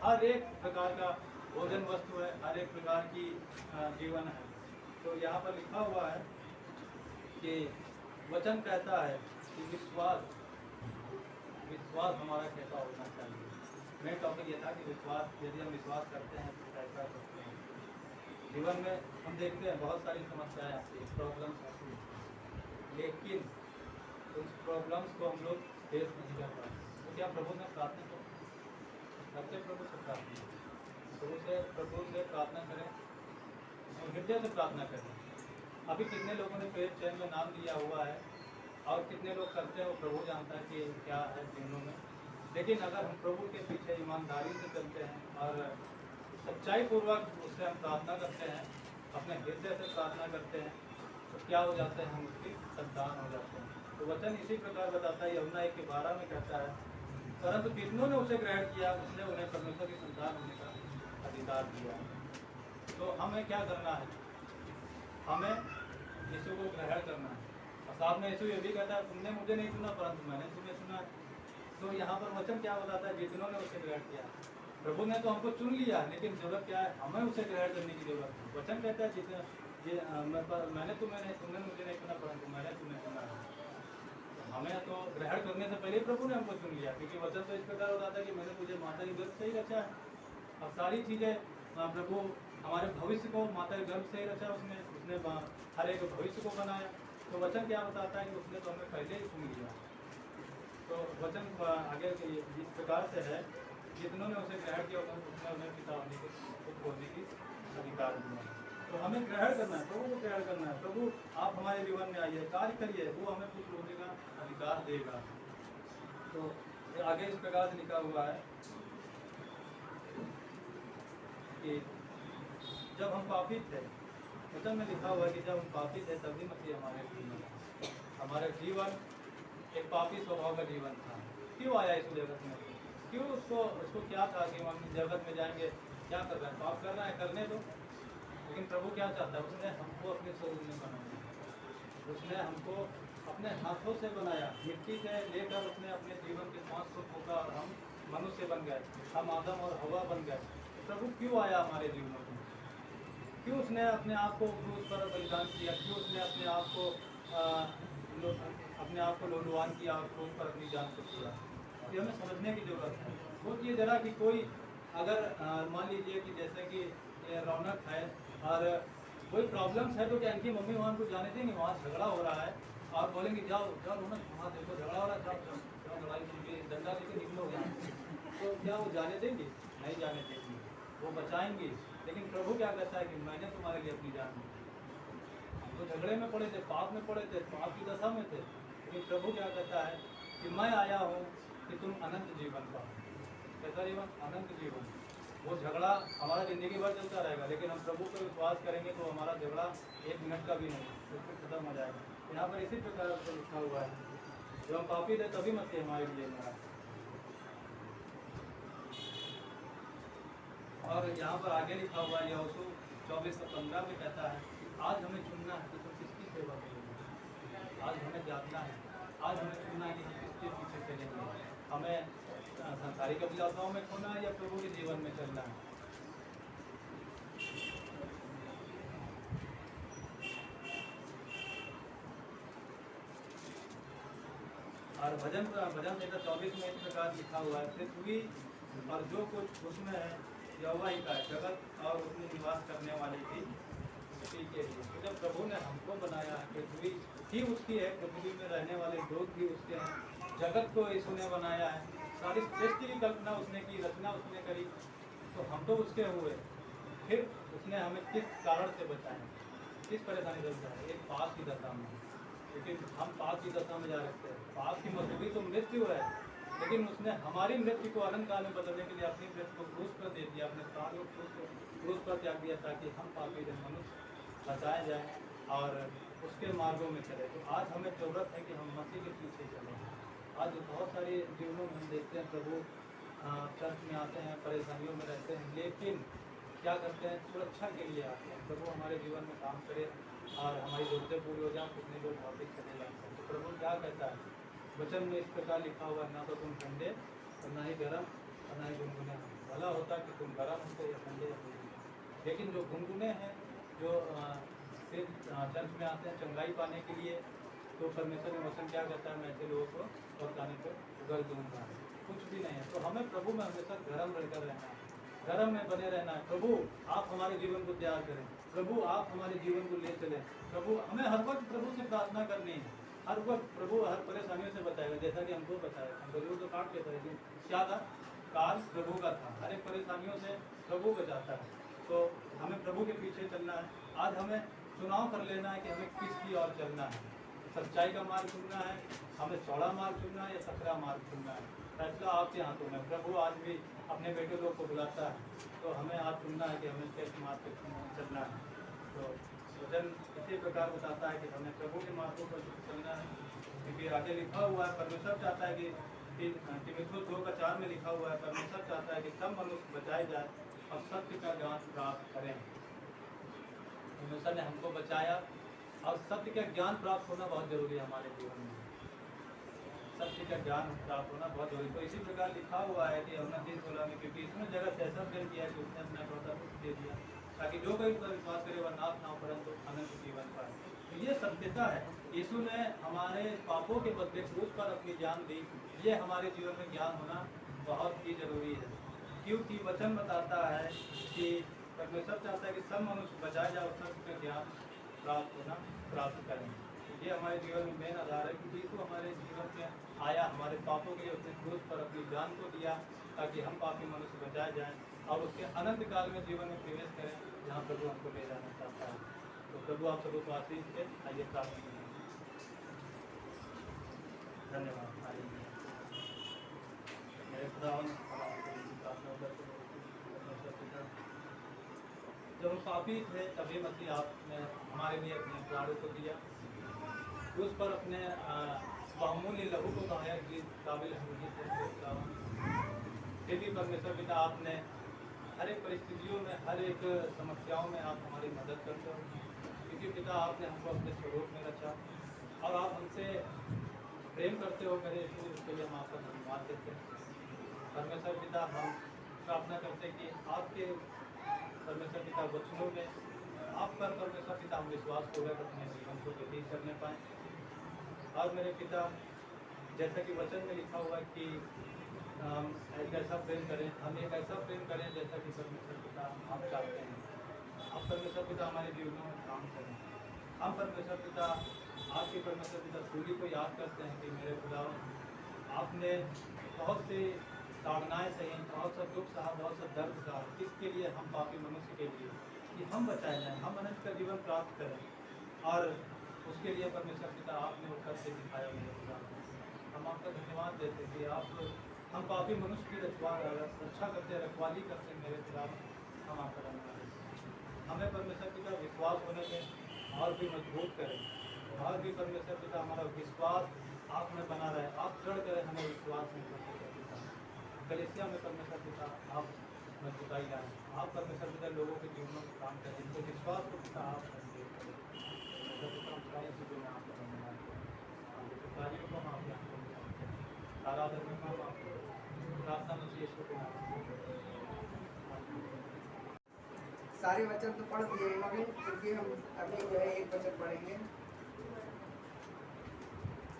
हर एक प्रकार का भोजन वस्तु है, हर एक प्रकार की जीवन है। तो यहाँ पर लिखा हुआ है कि वचन कहता है कि विश्वास हमारा कैसा होना चाहिए। मेरा टॉपिक ये था कि विश्वास, यदि हम विश्वास करते हैं तो कैसा करते हैं। जीवन में हम देखते हैं बहुत सारी समस्याएं आती हैं, प्रॉब्लम्स आती हैं, लेकिन उस प्रॉब्लम्स को हम लोग फेस नहीं कर पाते। तो क्या प्रभु ने प्रार्थना करो, करते प्रभु से प्रार्थना, प्रभु से प्रार्थना करें और हृदय से प्रार्थना करें। अभी कितने लोगों ने प्रेयर चैन में नाम दिया हुआ है और कितने लोग करते हैं वो प्रभु जानता है कि क्या है जीवनों में। लेकिन अगर हम प्रभु के पीछे ईमानदारी से चलते हैं और सच्चाई पूर्वक उससे हम प्रार्थना करते हैं, अपने हृदय से प्रार्थना करते हैं, तो क्या हो जाते हैं, हम उसकी संतान हो जाते हैं। तो वचन इसी प्रकार बताता है, यूहन्ना 1:12 में कहता है, परंतु जितनों ने उसे ग्रहण किया उसने उन्हें परमेश्वर की संतान होने का अधिकार दिया। तो हमें क्या करना है, हमें यीशु को ग्रहण करना है। और साथ में यीशु ये भी कहता है, तुमने मुझे नहीं सुना परंतु मैंने तुम्हें सुना है। तो यहाँ पर वचन क्या बताता है, जितनों ने उसे ग्रहण किया। प्रभु ने तो हमको चुन लिया, लेकिन जरूरत क्या है, हमें उसे ग्रहण करने की जरूरत है। वचन कहता है मैंने तुम्हें नहीं, तुमने मुझे नहीं सुना परंतु मैंने तुम्हें सुना है। तो हमें तो ग्रहण करने से पहले प्रभु ने हमको चुन लिया, क्योंकि वचन तो इस प्रकार बताता है कि मैंने तुझे माता के गर्भ से ही रचा है। और सारी चीज़ें प्रभु हमारे भविष्य को माता के गर्भ से ही रचा, उसने हर एक भविष्य को बनाया। तो वचन क्या बताता है कि उसने तो हमें पहले ही चुन लिया। तो वचन आगे इस प्रकार से है, जितनों ने उसे ग्रहण किया उसने उन्हें पिता होने के पुत्र होने की अधिकार दिया। तो हमें ग्रहण करना है, प्रभु को ग्रहण करना है। प्रभु आप हमारे जीवन में आइए, कार्य करिए, वो हमें पुत्र होने का अधिकार देगा। तो आगे इस प्रकार से लिखा हुआ है कि जब हम पापी थे, वचन में लिखा हुआ है कि जब हम पापी थे तभी मसीह हमारे जीवन, हमारे जीवन एक पापी स्वभाव का जीवन था। क्यों आया इस जगत में, क्यों उसको क्या था कि हम जगत में जाएंगे, क्या कर रहे हैं, पाप कर रहे हैं, करने दो। लेकिन प्रभु क्या चाहता है, उसने हमको अपने स्वरूप में बनाया, उसने हमको अपने हाथों से बनाया, मिट्टी से लेकर उसने अपने जीवन के सांस को फूंका और हम मनुष्य बन गए, हम आदम और हवा बन गए। तो प्रभु क्यों आया हमारे जीवनों में, क्यों उसने अपने आप को क्रूस पर बलिदान किया, क्यों उसने अपने आप को लोलुआन किया और क्रूस पर अपनी जान को छोड़ा। ये हमें समझने की जरूरत है। सोचिए जरा कि कोई अगर मान लीजिए कि जैसे कि ये रौनक है। और कोई प्रॉब्लम्स है तो क्या इनकी मम्मी वहाँ को जाने देंगे, वहाँ झगड़ा हो रहा है और बोलेंगे जाओ जाओ रौनक वहाँ देखो झगड़ा हो रहा है, जाओ जाओ लड़ाई होगी, डंडा लेके निकलो यहाँ से। तो क्या वो जाने देंगे? नहीं जाने देंगे, वो बचाएंगे। लेकिन प्रभु क्या कहता है कि मैंने तुम्हारे लिए अपनी जान दी। हम तो झगड़े में पड़े थे, पाप में पड़े थे, पाप की दशा में थे, लेकिन प्रभु क्या कहता है कि मैं आया हूँ कि तुम अनंत जीवन पाओ। कैसा जीवन? अनंत जीवन। वो झगड़ा हमारा ज़िंदगी भर चलता रहेगा, लेकिन हम प्रभु पर विश्वास करेंगे तो हमारा झगड़ा 1 मिनट का भी नहीं, बिल्कुल खत्म हो जाएगा। यहाँ पर इसी प्रकार से लिखा हुआ है, जब हम पापी थे तभी मसीह हमारे लिए मरा। और यहाँ पर आगे लिखा हुआ है यहोशू 24:15 में कहता है कि आज हमें चुनना है कि तुम किसकी सेवा करोगे। आज हमें जानना है, आज हमें चुनना है कि हम किसके पीछे चलेंगे। हमें संसारिक अभिलाषाओं में खोना है या प्रभु के जीवन में चलना है। और भजन संहिता 24 में इस प्रकार लिखा हुआ है, पृथ्वी और जो कुछ उसमें है यहोवा ही का है, जगत और उसमें निवास करने वाले भी उसी के लिए। तो जब प्रभु ने हमको बनाया है, पृथ्वी ही उसकी है, पृथ्वी में रहने वाले लोग भी उसके हैं, जगत को यीशु ने बनाया है, सारी सृष्टि की कल्पना उसने की, रचना उसने करी, तो हम तो उसके हुए। फिर उसने हमें किस कारण से बचाया, किस परेशानी से बचाया? एक पाप की दशा में, क्योंकि हम पाप की दशा में जा रखते हैं। पाप की मजदूरी तो मृत्यु है, लेकिन उसने हमारी मृत्यु को अनंत काल में बदलने के लिए अपनी मृत्यु को क्रूस पर दे दिया, अपने प्राण को क्रूस पर त्याग दिया, ताकि हम पापी मनुष्य बचाए जाए और उसके मार्गों में चले। तो आज हमें ज़रूरत है कि हम मसीह के पीछे चलें। आज बहुत सारे जीवनों में हम देखते हैं प्रभु चर्च में आते हैं, परेशानियों में रहते हैं, लेकिन क्या करते हैं? सुरक्षा के लिए आते हैं। प्रभु हमारे जीवन में काम करे और हमारी ज़रूरतें पूरी हो जाए, कितने लोग भौतिक चले जाते हैं। तो प्रभु क्या कहता है? वचन में इस प्रकार लिखा हुआ है, ना तो तुम ठंडे और ना ही गर्म और ना ही गुनगुने। भला होता कि तुम गर्म होते या ठंडे या गुनगुने। लेकिन जो गुनगुने हैं, जो फिर चर्च में आते हैं चंगाई पाने के लिए, तो परमेश्वर में वचन क्या कहता है? मैं ऐसे लोगों को पहुँचाने पर उगल दूँगा। कुछ भी नहीं है। तो हमें प्रभु में हमेशा गर्म रहकर रहना है, गर्म में बने रहना है। प्रभु आप हमारे जीवन को तैयार करें, प्रभु आप हमारे जीवन को ले चलें। प्रभु हमें हर वक्त प्रभु से प्रार्थना करनी है, हर वक्त प्रभु हर परेशानियों से बचाएगा, जैसा कि हमको बताया। हम गरीब तो काट लेते हैं, क्या था? काल प्रभु का था, हर एक परेशानियों से प्रभु बचाता है। तो हमें प्रभु के पीछे चलना है। आज हमें चुनाव कर लेना है कि हमें किसकी ओर चलना है। सच्चाई का मार्ग चुनना है, हमें चौड़ा मार्ग चुनना है या सकरा मार्ग चुनना है। फैसला आपके हाथों में। प्रभु आज भी अपने बेटे लोग को बुलाता है, तो हमें आज चुनना है कि हमें किस मार्ग पर चलना है। तो वचन इसी प्रकार बताता है कि हमें प्रभु के मार्गों पर चलना है, क्योंकि आगे लिखा हुआ है परमेश्वर चाहता है कि तीमुथियुस 2:4 में लिखा हुआ है, परमेश्वर चाहता है कि सब मनुष्य बचाए जाए और सत्य का ज्ञान प्राप्त करें। परमेश्वर ने हमको बचाया और सत्य का ज्ञान प्राप्त होना बहुत जरूरी है हमारे जीवन में। सत्य का ज्ञान प्राप्त होना बहुत जरूरी। तो इसी प्रकार लिखा हुआ है कि हमने 3:16 में, क्योंकि इसमें जगह से ऐसा प्रेम किया कि उसने अपना इकलौता पुत्र दे दिया, ताकि जो कोई पर विश्वास करे वह नाश ना हो परंतु अनंत जीवन पाए। तो ये सत्यता है। यीशु ने हमारे पापों के बदले क्रूस पर अपनी जान दी। ये हमारे जीवन में ज्ञान होना बहुत ही जरूरी है, क्योंकि वचन बताता है कि परमेश्वर चाहता है कि सब मनुष्य बचाए जाए और सत्य का ज्ञान प्राप्त करें। ये हमारे जीवन में मेन आधार है, क्योंकि यीशु हमारे जीवन में आया, हमारे पापों के लिए उसने क्रूस पर अपनी जान को दिया, ताकि हम पापी मनुष्य बचाए जाएं और उसके अनंत काल में जीवन में प्रवेश करें, जहाँ प्रभु हमको ले जाना चाहता है। तो प्रभु आप सबको आशीष से आइए प्रार्थना करें। धन्यवाद। आइए मेरे खुदावन प्रार्थना करते हैं। जब हम पापी थे तभी मसीह आपने हमारे लिए अपने प्राणों को दिया, उस पर अपने बहुमूल्य लहू को बहाया कि काबिल हम नहीं थे। फिर भी परमेश्वर पिता आपने हर एक परिस्थितियों में, हर एक समस्याओं में आप हमारी मदद करते हो, क्योंकि पिता आपने हमको अपने स्वरूप में रचा और आप हमसे प्रेम करते हो मेरे यीशु, उसके लिए हम आपका धन्यवाद देते हैं। परमेश्वर पिता हम प्रार्थना करते हैं कि आपके परमेश्वर पिता वचनों में आप पर परमेश्वर पिता हम विश्वास पूर्वक अपने जीवन को व्यतीत करने पाएँ। और मेरे पिता जैसा कि वचन में लिखा हुआ है कि हम एक ऐसा प्रेम करें, हम एक ऐसा प्रेम करें जैसा कि परमेश्वर पिता आप चाहते हैं। आप परमेश्वर पिता हमारे जीवनों में काम करें। हम परमेश्वर पिता आपके परमेश्वर पिता सूर्य को याद करते हैं कि मेरे खुदा आपने बहुत सी ताड़नाएँ सही, बहुत सा दुख सहा, बहुत सा दर्द सहा, किसके लिए? हम पापी मनुष्य के लिए, कि हम बचाए जाएँ, हम अनंत का जीवन प्राप्त करें। और उसके लिए परमेश्वर पिता आपने वो करके दिखाया मेरे खुदा। हम आपका धन्यवाद देते कि आप हम पापी मनुष्य की रक्षा करते, रखवाली करते मेरे खुदा। हम आपका धन्यवाद देते। हमें परमेश्वर पिता विश्वास होने में और भी मजबूत करें, और भी परमेश्वर पिता हमारा विश्वास आप में बना रहे, आप दृढ़ करें हमें विश्वास में परमेश्वर पिता। कलीसिया में परमेश्वर पिता आप मजबूताई लाएँ, आप परमेश्वर पिता लोगों के जीवनों में काम करें, इनके विश्वास को पिता आप मजबूत करें। हम सारी चीज़ों में आपका धन्यवाद करें, कार्यों को हम आपके हाथों में सौंपते हैं। सारा धर्म हम आपको प्रार्थना में यीशु के नाम में। सारे वचन तो पढ़ दिए मगर फिर भी हम अभी जो है एक वचन पढ़ेंगे,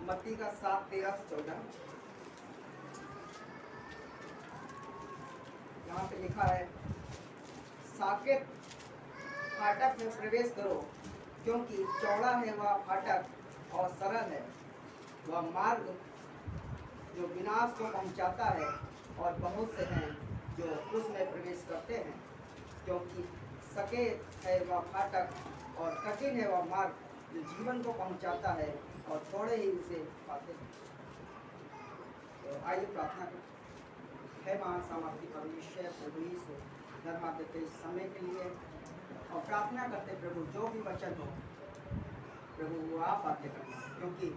मत्ती का 7:13-14। यहाँ पे लिखा है, साकेत फाटक में प्रवेश करो, क्योंकि चौड़ा है वह फाटक और सरल है वह मार्ग जो विनाश को पहुँचाता है, और बहुत से हैं जो उसमें प्रवेश करते हैं। क्योंकि सकेत है वह फाटक और कठिन है वह मार्ग जो जीवन को पहुंचाता है, और थोड़े ही उसे पाते हैं। तो आइए प्रार्थना करें। है महान सामर्थ्य परमेश्वर प्रभु यीशु, धन्यवाद देते इस समय के लिए, और प्रार्थना करते प्रभु जो भी वचन हो प्रभु वो आप बातें करना, क्योंकि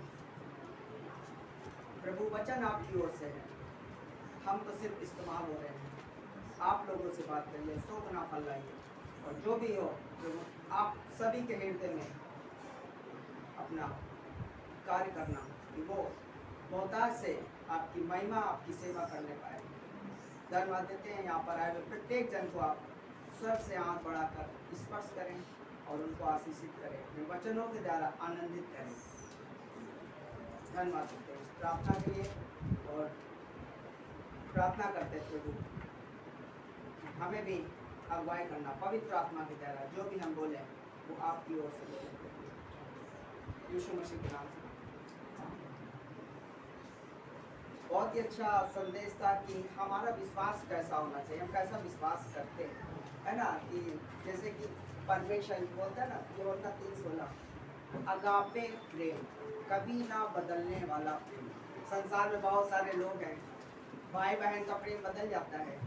प्रभु वचन आपकी ओर से है, हम तो सिर्फ इस्तेमाल हो रहे हैं। आप लोगों से बात करिए, 100 गुना फल लाइए, और जो भी हो प्रभु आप सभी के हृदय में अपना कार्य करना, कि वो बहुतायत से आपकी महिमा, आपकी सेवा करने पाए। धन्यवाद देते हैं यहाँ पर आए हुए प्रत्येक जन को आप स्वर्ग से हाथ बढ़ाकर स्पर्श करें और उनको आशीषित करें, अपने वचनों के द्वारा आनंदित करें। धन्यवाद देते हैं इस प्रार्थना के लिए, और प्रार्थना करते प्रभु हमें भी अगुवाई करना, पवित्र आत्मा के द्वारा जो भी हम बोले वो आपकी ओर से बोले, यीशु मसीह के नाम से। बहुत ही अच्छा संदेश था कि हमारा विश्वास कैसा होना चाहिए, हम कैसा विश्वास करते हैं, है ना। कि जैसे कि परमेश्वर बोलता है ना, ये बोलता 3:16, अगापे प्रेम, कभी ना बदलने वाला प्रेम। संसार में बहुत सारे लोग हैं, भाई बहन का प्रेम बदल जाता है,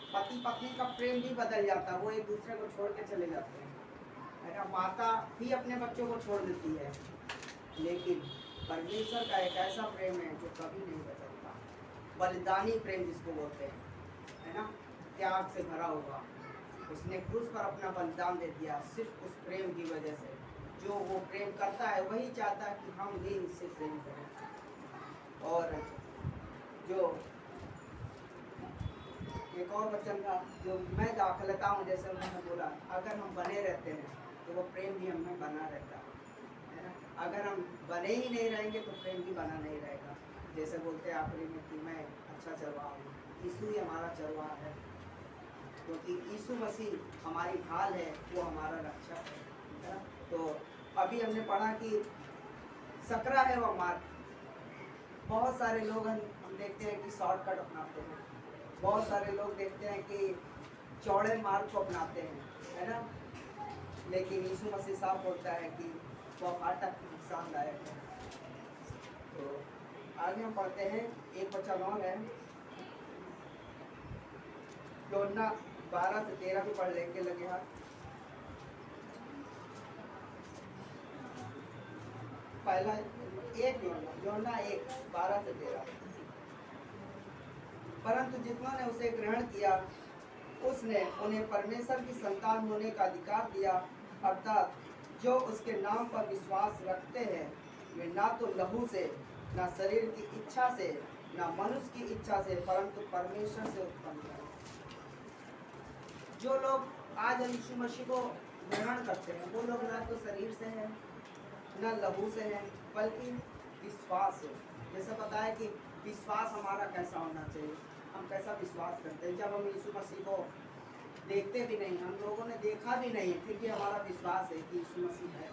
पति पत्नी का प्रेम भी बदल जाता है, वो एक दूसरे को छोड़ के चले जाते हैं, है ना। माता भी अपने बच्चों को छोड़ देती है, लेकिन परमेश्वर का एक ऐसा प्रेम है जो कभी नहीं बदलता, बलिदानी प्रेम जिसको बोलते हैं, है ना, त्याग से भरा हुआ। उसने क्रूस पर अपना बलिदान दे दिया सिर्फ उस प्रेम की वजह से। जो वो प्रेम करता है वही चाहता है कि हम भी उससे प्रेम करें। और जो एक और वचन था जो मैं दाखलता हूँ, जैसे उन्होंने बोला, अगर हम बने रहते हैं तो वो प्रेम भी हमें बना रहता है ना। अगर हम बने ही नहीं रहेंगे तो प्रेम भी बना नहीं रहेगा। जैसे बोलते हैं आखिरी में कि मैं अच्छा चरवाहा हूँ, यीशु ही हमारा चरवाहा है, क्योंकि यीशु मसीह हमारी ढाल है, वो हमारा रक्षक है ना। तो अभी हमने पढ़ा कि सकरा है वह मार्ग। बहुत सारे लोग हम देखते हैं कि शॉर्टकट अपनाते हैं, बहुत सारे लोग देखते हैं कि चौड़े मार्ग को अपनाते हैं, है ना। लेकिन यीशु मसीह साफ बोलता है कि वह फाटक नुकसानदायक है। तो आगे हम पढ़ते हैं, एक वचन और है, यूहन्ना 12-13 भी पढ़ लेंगे लगे हाथ। पहला एक यूहन्ना 1:12-13। परंतु जितनों ने उसे ग्रहण किया उसने उन्हें परमेश्वर की संतान होने का अधिकार दिया, अर्थात जो उसके नाम पर विश्वास रखते हैं वे ना तो लहू से, ना शरीर की इच्छा से, ना मनुष्य की इच्छा से, परंतु परमेश्वर से उत्पन्न है। जो लोग आज यीशु मसीह को ग्रहण करते हैं वो लोग ना तो शरीर से हैं ना लहू से हैं, बल्कि विश्वास है। जैसे बताया कि विश्वास हमारा कैसा होना चाहिए, हम कैसा विश्वास करते हैं। जब हम यीशु मसीह को देखते भी नहीं, हम लोगों ने देखा भी नहीं, फिर भी हमारा विश्वास है कि यीशु मसीह है।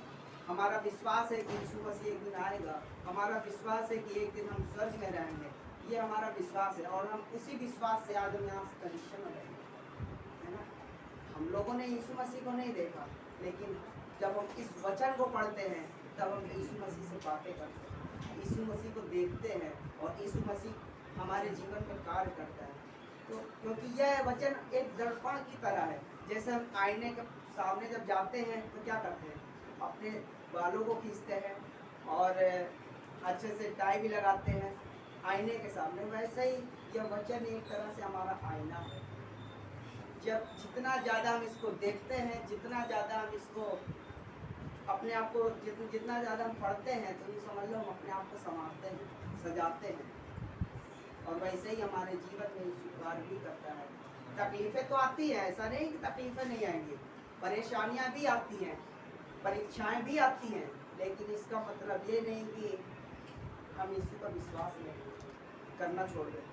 हमारा विश्वास है कि यीशु मसीह एक दिन आएगा। हमारा विश्वास है कि एक दिन हम स्वर्ग में रहेंगे। ये हमारा विश्वास है और हम उसी विश्वास से आज हम यहाँ से कनेक्शन में रहेंगे, है ना। हम लोगों ने यीशु मसीह को नहीं देखा, लेकिन जब हम इस वचन को पढ़ते हैं तब हम यीशु मसीह से बातें करते हैं, यीशु मसीह को देखते हैं और यीशु मसीह हमारे जीवन में कार्य करता है। तो क्योंकि यह वचन एक दर्पण की तरह है। जैसे हम आईने के सामने जब जाते हैं तो क्या करते हैं, अपने बालों को खींचते हैं और अच्छे से टाई भी लगाते हैं आईने के सामने, वैसे ही यह वचन एक तरह से हमारा आईना है। जब जितना ज़्यादा हम इसको देखते हैं, जितना ज़्यादा हम इसको अपने आप को जितना ज़्यादा हम पढ़ते हैं, तो ये समझ लो हम अपने आप को संवारते हैं, सजाते हैं। और वैसे ही हमारे जीवन में स्वीकार भी करता है। तकलीफ़ें तो आती हैं, ऐसा नहीं कि तकलीफ़ें नहीं आएंगी, परेशानियां भी आती हैं, परीक्षाएं भी आती हैं, लेकिन इसका मतलब ये नहीं कि हम यीशु का विश्वास नहीं करना छोड़ देते।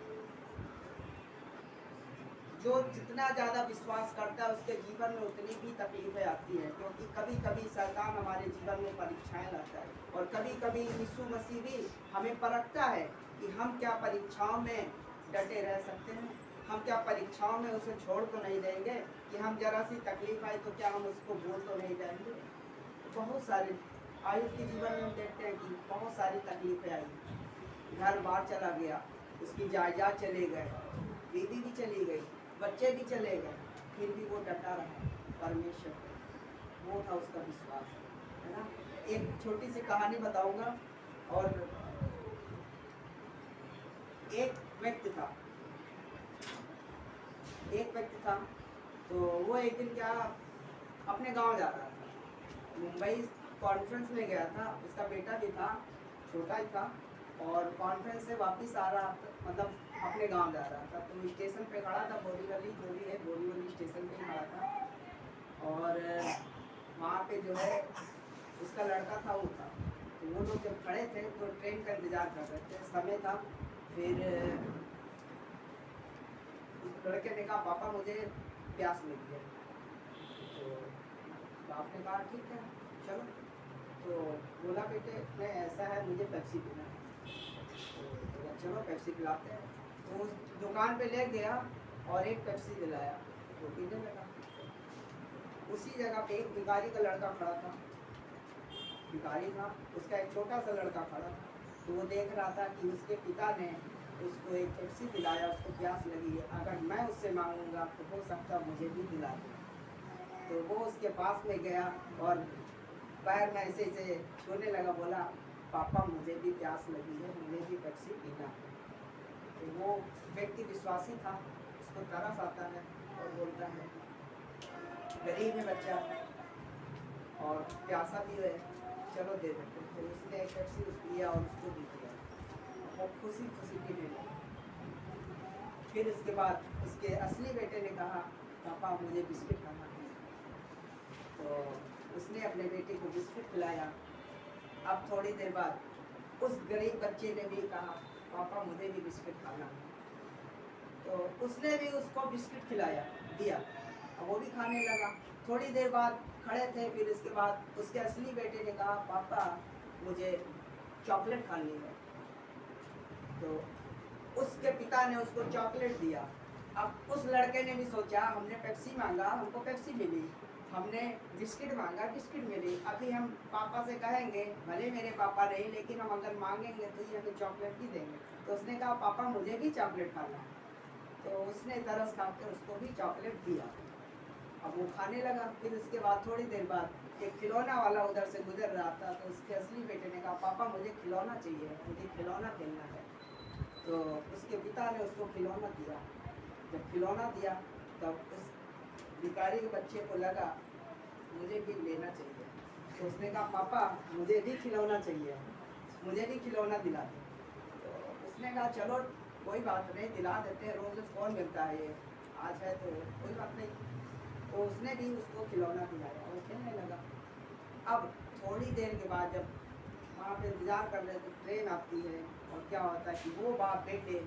जो जितना ज़्यादा विश्वास करता है उसके जीवन में उतनी भी तकलीफ़ें आती हैं, क्योंकि कभी कभी शैतान हमारे जीवन में परीक्षाएं लाता है और कभी कभी यीशु मसीह भी हमें परखता है कि हम क्या परीक्षाओं में डटे रह सकते हैं, हम क्या परीक्षाओं में उसे छोड़ तो नहीं देंगे, कि हम जरा सी तकलीफ आई तो क्या हम उसको भूल तो नहीं जाएंगे। बहुत सारे आयुष के जीवन में हम देखते हैं कि बहुत सारी तकलीफें आई, घर बार चला गया, उसकी जायदाद चले गए, बीवी भी चली गई, बच्चे भी चले गए, फिर भी वो डटा रहा परमेश्वर पे। वो था उसका विश्वास, है ना। एक छोटी सी कहानी बताऊंगा। और एक व्यक्ति था तो वो एक दिन क्या अपने गांव जा रहा था, मुंबई कॉन्फ्रेंस में गया था, उसका बेटा भी था, छोटा ही था, और कॉन्फ्रेंस से वापस आ रहा था, मतलब अपने गांव जा रहा था। तो स्टेशन पे खड़ा था, बोरीवली जो भी है, बोरीवली स्टेशन पे खड़ा था। और वहाँ पे जो है उसका लड़का था, वो था। तो वो लोग जब खड़े थे तो ट्रेन का इंतज़ार कर रहे थे, समय था। फिर उस लड़के ने कहा, पापा मुझे प्यास लगी है। तो बाप ने कहा ठीक है चलो। तो बोला बेटे नहीं ऐसा है, मुझे पेप्सी पीना है। तो चलो पेप्सी पिलाते हैं। तो उस दुकान पे ले गया और एक पेप्सी दिलाया, वो पीने लगा। उसी जगह पे एक भिखारी का लड़का खड़ा था, भिखारी था, उसका एक छोटा सा लड़का खड़ा था। तो वो देख रहा था कि उसके पिता ने उसको एक पेप्सी दिलाया, उसको प्यास लगी है, अगर मैं उससे मांगूंगा तो हो सकता मुझे भी दिला दे। तो वो उसके पास में गया और पैर में ऐसे ऐसे छूने लगा, बोला पापा मुझे भी प्यास लगी है, मुझे भी पेप्सी पीना है। तो वो व्यक्ति विश्वासी था, उसको तरस आता है और बोलता है गरीब है बच्चा और प्यासा भी है, चलो दे देते। तो उसने एक पेप्सी लिया और उसको भी दिया, और खुशी खुशी पीने लगा। फिर इसके बाद उसके असली बेटे ने कहा पापा मुझे बिस्किट खाना है। तो उसने अपने बेटे को बिस्किट खिलाया। अब थोड़ी देर बाद उस गरीब बच्चे ने भी कहा पापा मुझे भी बिस्किट खाना है। तो उसने भी उसको बिस्किट खिलाया, दिया, अब वो भी खाने लगा। थोड़ी देर बाद खड़े थे, फिर इसके बाद उसके असली बेटे ने कहा पापा मुझे चॉकलेट खानी है। तो उसके पिता ने उसको चॉकलेट दिया। अब उस लड़के ने भी सोचा हमने पेप्सी मांगा, हमको पेप्सी मिली, हमने बिस्किट मांगा, बिस्किट मिली, अभी हम पापा से कहेंगे, भले मेरे पापा नहीं लेकिन हम अगर मांगेंगे तो ये हमें चॉकलेट भी देंगे। तो उसने कहा पापा मुझे भी चॉकलेट खाना है। तो उसने तरस खाकर उसको भी चॉकलेट दिया। अब वो खाने लगा। फिर उसके बाद थोड़ी देर बाद एक खिलौना वाला उधर से गुजर रहा था। तो उसके असली बेटे ने कहा पापा मुझे खिलौना चाहिए, मुझे खिलौना खेलना है। तो उसके पिता ने उसको खिलौना दिया। जब खिलौना दिया तब उस भिखारी के बच्चे को लगा मुझे भी लेना चाहिए। तो उसने कहा पापा मुझे भी खिलौना चाहिए, मुझे भी खिलौना दिला दे। तो उसने कहा चलो कोई बात नहीं, दिला देते हैं, रोज़ कौन मिलता है, ये आज है तो कोई बात नहीं। तो उसने भी उसको खिलौना दिलाया, वो खेलने लगा। अब थोड़ी देर के बाद जब वहाँ पे इंतज़ार कर रहे तो ट्रेन आती है, और क्या होता है कि वो बाप बेटे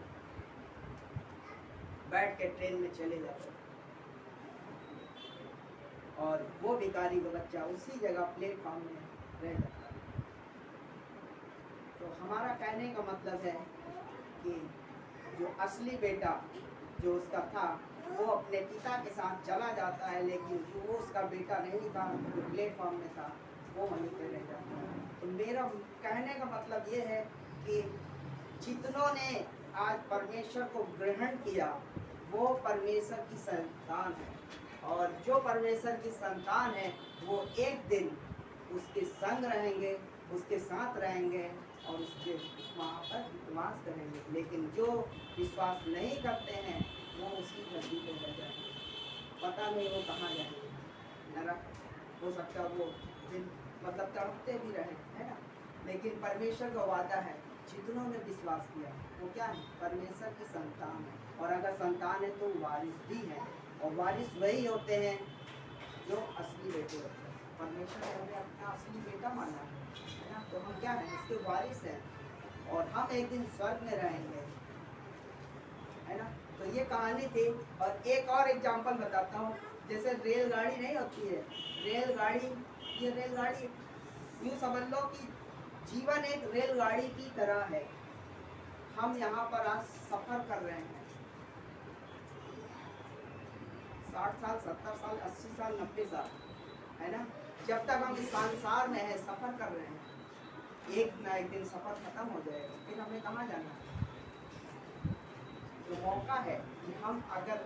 बैठ के ट्रेन में चले जाते हैं। और वो भिखारी का बच्चा उसी जगह प्लेटफॉर्म में रह जाता है। तो हमारा कहने का मतलब है कि जो असली बेटा जो उसका था वो अपने पिता के साथ चला जाता है, लेकिन जो वो उसका बेटा नहीं था जो प्लेटफॉर्म में था वो वहीं पे रह जाता है। तो मेरा कहने का मतलब ये है कि जितनों ने आज परमेश्वर को ग्रहण किया वो परमेश्वर की संतान है, और जो परमेश्वर की संतान है वो एक दिन उसके संग रहेंगे, उसके साथ रहेंगे और उसके वहाँ पर विश्वास करेंगे। लेकिन जो विश्वास नहीं करते हैं वो उसी धरती पे रह जाएंगे, पता नहीं वो कहाँ जाएंगे, नरक हो सकता है वो दिन मतलब तड़पते भी रहे, है ना। लेकिन परमेश्वर का वादा है जितनों ने विश्वास किया वो क्या है, परमेश्वर की संतान है, और अगर संतान है तो वारिस भी है, और वारिस वही होते हैं जो असली बेटे होते हैं। परमेश्वर ने हमें अपना असली बेटा माना है ना, तो हम क्या हैं, उसके वारिस हैं, और हम एक दिन स्वर्ग में रहेंगे, है ना। तो ये कहानी थी। और एक और एग्जांपल बताता हूँ, जैसे रेलगाड़ी नहीं होती है, रेलगाड़ी, ये रेलगाड़ी यूँ समझ लो कि जीवन एक रेलगाड़ी की तरह है। हम यहाँ पर आज सफ़र कर रहे हैं, 60 साल, 70 साल, 80 साल, 90 साल, है ना। जब तक हम इस संसार में है सफ़र कर रहे हैं, एक ना एक दिन सफ़र ख़त्म हो जाएगा, फिर हमें कहाँ जाना है। तो मौका है कि हम अगर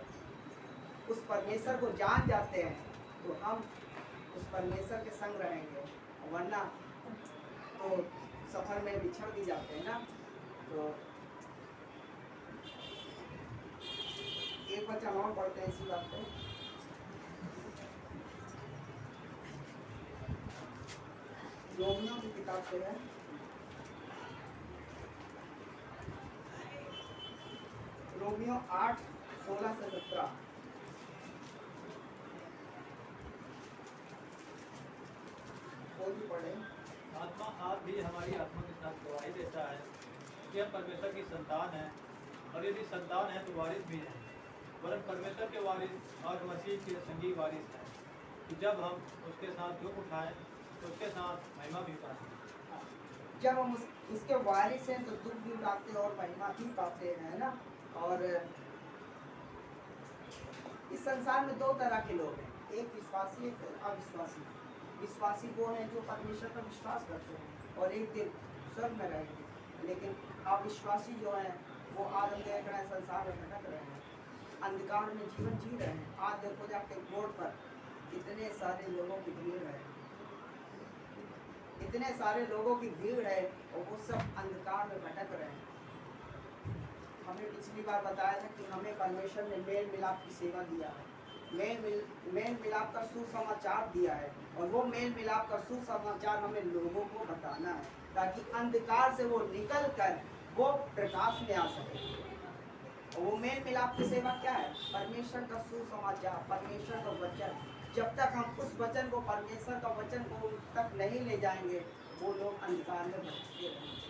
उस परमेश्वर को जान जाते हैं तो हम उस परमेश्वर के संग रहेंगे, वरना तो सफ़र में बिछड़ भी जाते हैं ना। तो एक वचन और पढ़ते हैं इसी बात पे। रोमियो की किताब से है, रोमियो 8:16 से 17। वो भी पढ़े। आत्मा आप भी हमारी आत्मा के साथ गवाही देता है कि हम परमेश्वर की संतान है, और यदि संतान है तो वारिस भी है, वरन परमेश्वर के वारिस और मसीह के संगी वारिस हैं। तो जब हम उसके साथ दुख उठाएं तो उसके साथ महिमा भी पाएं। जब हम उसके वारिस हैं तो दुख भी उठाते हैं और महिमा भी पाते हैं, है ना। और इस संसार में दो तरह के लोग हैं, एक विश्वासी, एक अविश्वासी। विश्वासी वो हैं जो परमेश्वर पर विश्वास करते हैं और एक दिन स्वर्ग में रहेंगे। लेकिन अविश्वासी जो हैं वो आज हम देख रहे हैं संसार में भटक रहे हैं, अंधकार में जीवन जी रहे हैं। आज देखो जाके रोड पर इतने सारे लोगों की भीड़ है, इतने सारे लोगों की भीड़ है, और वो सब अंधकार में भटक रहे हैं। हमने पिछली बार बताया था कि हमें परमेश्वर ने मेल मिलाप की सेवा दिया है, मेल मिलाप का सुसमाचार दिया है, और वो मेल मिलाप का सुसमाचार हमें लोगों को बताना है ताकि अंधकार से वो निकल कर वो प्रकाश में आ सके। और वो मेल मिलाप की सेवा क्या है, परमेश्वर का सुसमाचार, परमेश्वर का वचन। जब तक हम उस वचन को, परमेश्वर का वचन को उन तक नहीं ले जाएंगे वो लोग अंधकार में भटकते रहेंगे।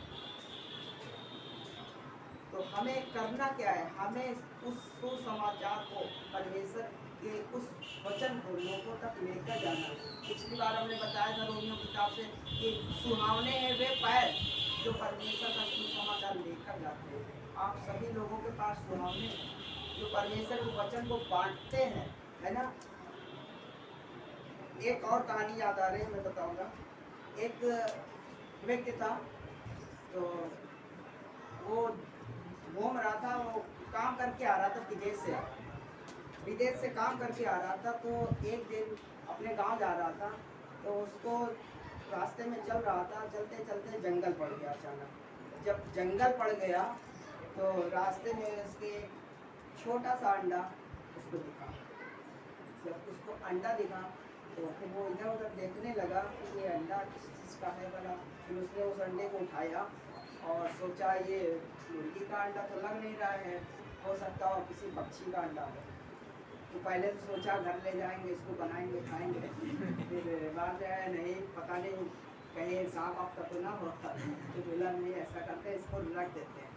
तो हमें करना क्या है, हमें उस सुसमाचार को, परमेश्वर के उस वचन को लोगों तक लेकर जाना है। पिछली बार हमने बताया था रोमियो किताब से कि सुहावने हैं वे पैर जो परमेश्वर का सुसमाचार लेकर जाते हैं। आप सभी लोगों के पास सुहावने हैं जो परमेश्वर के वचन को बांटते हैं, है ना। एक और कहानी याद आ रही है, मैं बताऊंगा। एक व्यक्ति था, तो वो घूम रहा था, वो काम करके आ रहा था विदेश से काम करके आ रहा था। तो एक दिन अपने गांव जा रहा था, तो उसको रास्ते में चल रहा था, चलते चलते जंगल पड़ गया अचानक। जब जंगल पड़ गया तो रास्ते में उसके छोटा सा अंडा उसको दिखा। जब उसको अंडा दिखा तो फिर वो इधर उधर देखने लगा कि ये अंडा किस चीज़ का है बना। फिर उसने उस अंडे को उठाया और सोचा ये मुर्गी का अंडा तो लग नहीं रहा है, हो सकता हो किसी पक्षी का अंडा हो। तो पहले तो सोचा घर ले जाएंगे, इसको बनाएंगे, खाएंगे। फिर बाद में नहीं, पता नहीं कहीं सांप आपका तो ना होता, तो बोला नहीं, ऐसा करते हैं इसको रख देते हैं,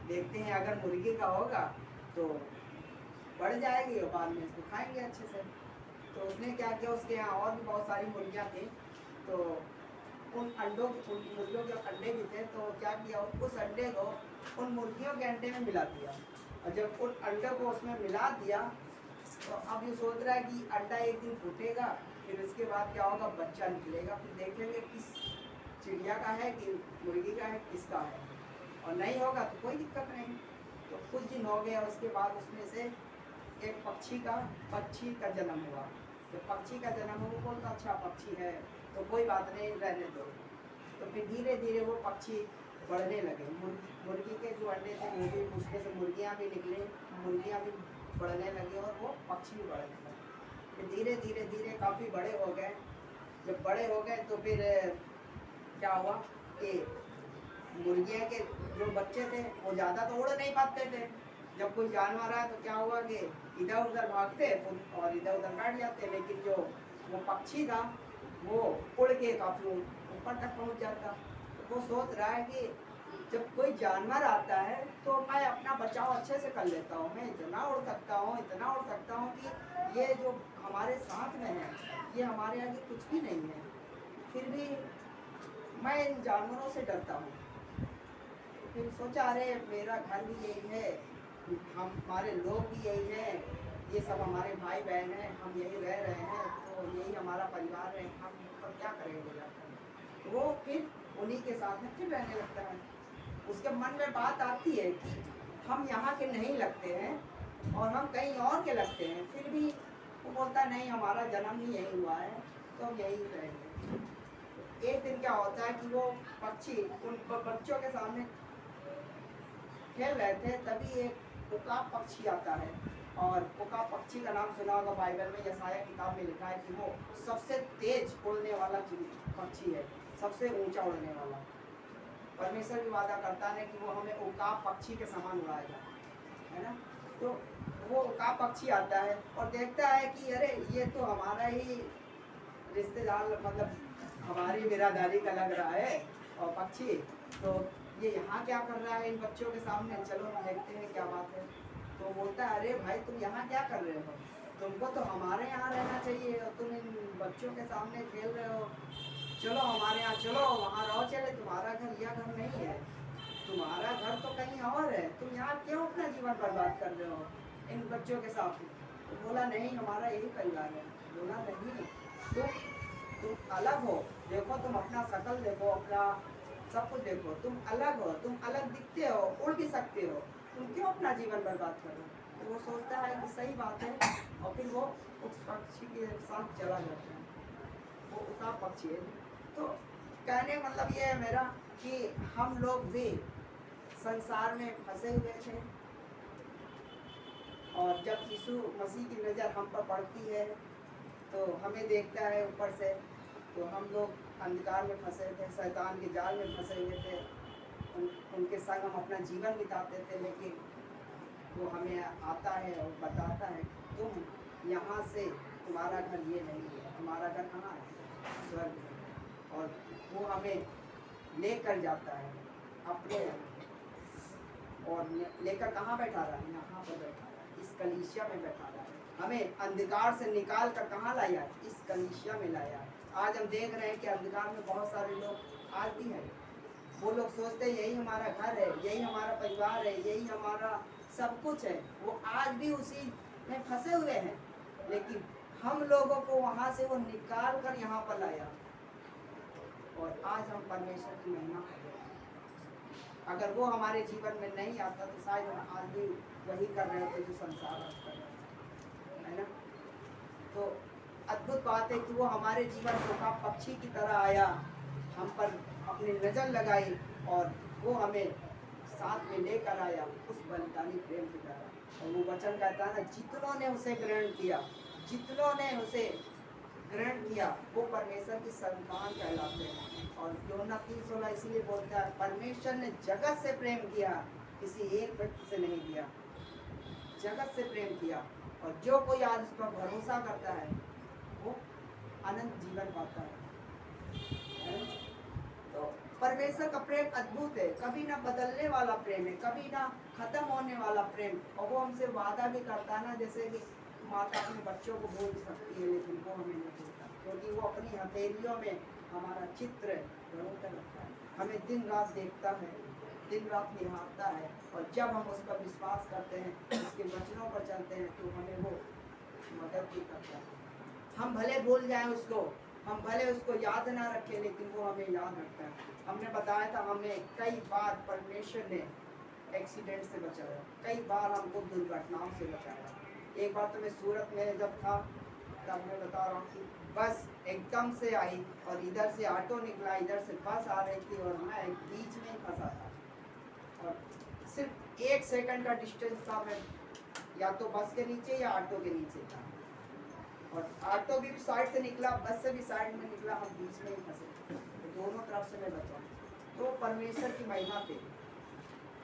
देखते हैं अगर मुर्गी का होगा तो बढ़ जाएगी और बाद में इसको खाएंगे अच्छे से। तो उसने क्या किया, उसके यहाँ और भी बहुत सारी मुर्गियाँ थी, तो उन मुर्गियों के अंडे भी थे, तो क्या किया, उस अंडे को उन मुर्गियों के अंडे में मिला दिया। और जब उन अंडे को उसमें मिला दिया तो अब ये सोच रहा है कि अंडा एक दिन फूटेगा, फिर उसके बाद क्या होगा, बच्चा निकलेगा, फिर देखेंगे किस चिड़िया का है कि मुर्गी का है, किसका है, और नहीं होगा तो कोई दिक्कत नहीं। तो कुछ दिन हो गया, उसके बाद उसमें से एक पक्षी का जन्म हुआ। तो पक्षी का जन्म हुआ, वो बोलता अच्छा पक्षी है तो कोई बात नहीं, रहने दो। तो फिर धीरे धीरे वो पक्षी बढ़ने लगे, मुर्गी के जो अंडे थे वो भी, उसमें से मुर्गियाँ भी निकले, मुर्गियाँ भी बढ़ने लगी और वो पक्षी भी बढ़ने लगे। फिर धीरे धीरे धीरे काफ़ी बड़े हो गए। जब बड़े हो गए तो फिर क्या हुआ कि मुर्गियाँ के जो बच्चे थे वो ज़्यादा तो उड़ नहीं पाते थे। जब कोई जानवर आया तो क्या हुआ कि इधर उधर भागते और इधर उधर बैठ जाते, लेकिन जो वो पक्षी था वो उड़ के काफ़ी ऊपर तक पहुंच जाता। तो वो सोच रहा है कि जब कोई जानवर आता है तो मैं अपना बचाव अच्छे से कर लेता हूँ, मैं इतना उड़ सकता हूँ कि ये जो हमारे साथ में है ये हमारे आगे कुछ भी नहीं है, फिर भी मैं इन जानवरों से डरता हूँ। फिर सोचा अरे मेरा घर भी यही है, हमारे लोग भी यही हैं, ये सब हमारे भाई बहन हैं, हम यही रह रहे हैं, तो यही हमारा परिवार है, हम तो क्या करेंगे जाकर। तो वो फिर उन्हीं के साथ में फिर रहने लगता है। उसके मन में बात आती है कि हम यहाँ के नहीं लगते हैं और हम कहीं और के लगते हैं, फिर भी वो बोलता नहीं हमारा जन्म ही यही हुआ है तो हम यही रहेंगे। एक दिन क्या होता है कि वो पक्षी उन बच्चों के सामने खेल रहे थे, तभी एक उकाब पक्षी आता है। और उकाब पक्षी का नाम सुना होगा, बाइबल में यशाया किताब में लिखा है कि वो सबसे तेज उड़ने वाला पक्षी है, सबसे ऊंचा उड़ने वाला। परमेश्वर भी वादा करता है कि वो हमें उकाब पक्षी के समान उड़ाएगा, है ना। तो वो उकाब पक्षी आता है और देखता है कि अरे ये तो हमारा ही रिश्तेदार, मतलब हमारी बिरादरी का लग रहा है और पक्षी, तो ये यहाँ क्या कर रहा है इन बच्चों के सामने, चलो देखते हैं क्या बात है। तो बोलता है अरे भाई तुम यहाँ क्या कर रहे हो, तुमको तो हमारे यहाँ रहना चाहिए और तुम इन बच्चों के सामने खेल रहे हो, चलो हमारे यहाँ चलो, वहाँ रहो। चले तुम्हारा घर यह घर नहीं है, तुम्हारा घर तो कहीं और है, तुम यहाँ क्यों अपना जीवन बर्बाद कर रहे हो इन बच्चों के साथ। तो बोला नहीं हमारा यही परिवार है। बोला नहीं तुम अलग हो, देखो तुम अपना शकल देखो, अपना सब कुछ देखो, तुम अलग हो, तुम अलग दिखते हो, उड़ भी सकते हो, तुम क्यों अपना जीवन बर्बाद कर रहे हो। तो वो सोचता है कि सही बात है और फिर वो उस पक्षी के साथ चला जाता है। वो उकाब पक्षी है। तो कहने मतलब ये है मेरा कि हम लोग भी संसार में फंसे हुए थे और जब यीशु मसीह की नज़र हम पर पड़ती है तो हमें देखता है ऊपर से, तो हम लोग अंधकार में फंसे थे, शैतान के जाल में फंसे हुए थे, उनके संग हम अपना जीवन बिताते थे, लेकिन वो हमें आता है और बताता है तुम यहाँ से, तुम्हारा घर ये नहीं है, तुम्हारा घर कहाँ है, स्वर्ग है। और वो हमें लेकर जाता है अपने, और लेकर कहाँ बैठा रहा है, यहाँ पर बैठा रहा है, इस कलीसिया में बैठा रहा है। हमें अंधकार से निकाल कर कहाँ लाया, इस कलीसिया में लाया। आज हम देख रहे हैं कि अंधकार में बहुत सारे लोग आज भी हैं, वो लोग सोचते हैं यही हमारा घर है, यही हमारा परिवार है, यही हमारा सब कुछ है, वो आज भी उसी में फंसे हुए हैं। लेकिन हम लोगों को वहाँ से वो निकाल कर यहाँ पर लाया और आज हम परमेश्वर की महिमा करते हैं। अगर वो हमारे जीवन में नहीं आता तो शायद हम आज भी वही कर रहे थे जो संसार आज कर रहे थे, है ना। तो अद्भुत बात है कि वो हमारे जीवन को पक्षी की तरह आया, हम पर अपनी नज़र लगाई और वो हमें साथ में लेकर आया उस बलिदानी प्रेम की तरह। और वो वचन कहता है ना, जितनों ने उसे ग्रहण किया, जितनों ने उसे ग्रहण किया वो परमेश्वर की संतान कहलाते हैं। और यूहन्ना 3:16 इसलिए बोलता है, परमेश्वर ने जगत से प्रेम किया, किसी एक व्यक्ति से नहीं किया, जगत से प्रेम किया। और जो कोई आज उस पर भरोसा करता है वो अनंत जीवन पाता है। तो परमेश्वर का प्रेम अद्भुत है, कभी ना बदलने वाला प्रेम है, कभी ना खत्म होने वाला प्रेम। और वो हमसे वादा भी करता है ना, जैसे कि माता अपने बच्चों को बोल सकती है, लेकिन वो हमें नहीं बोलता, क्योंकि वो अपनी हथेलियों में हमारा चित्र कर रखता है, हमें दिन रात देखता है, दिन रात निहारता है। और जब हम उस पर विश्वास करते हैं, उसके वचनों पर चलते हैं, तो हमें वो मदद भी करता है। हम भले भूल जाएं उसको, हम भले उसको याद ना रखें, लेकिन वो हमें याद रखता है। हमने बताया था, हमें कई बार परमेश्वर ने एक्सीडेंट से बचाया, कई बार हमको दुर्घटनाओं से बचाया। एक बार तो मैं सूरत में जब था, तब मैं बता रहा हूँ कि बस एकदम से आई और इधर से ऑटो निकला, इधर से बस आ रही थी और मैं बीच में ही फंसा था। और सिर्फ 1 सेकंड का डिस्टेंस था, मैं या तो बस के नीचे या ऑटो के नीचे था। और ऑटो भी साइड से निकला, बस से भी साइड में निकला, हम बीच में ही फंसे, तो दोनों तरफ से मैं बचा। तो परमेश्वर की महिमा थी,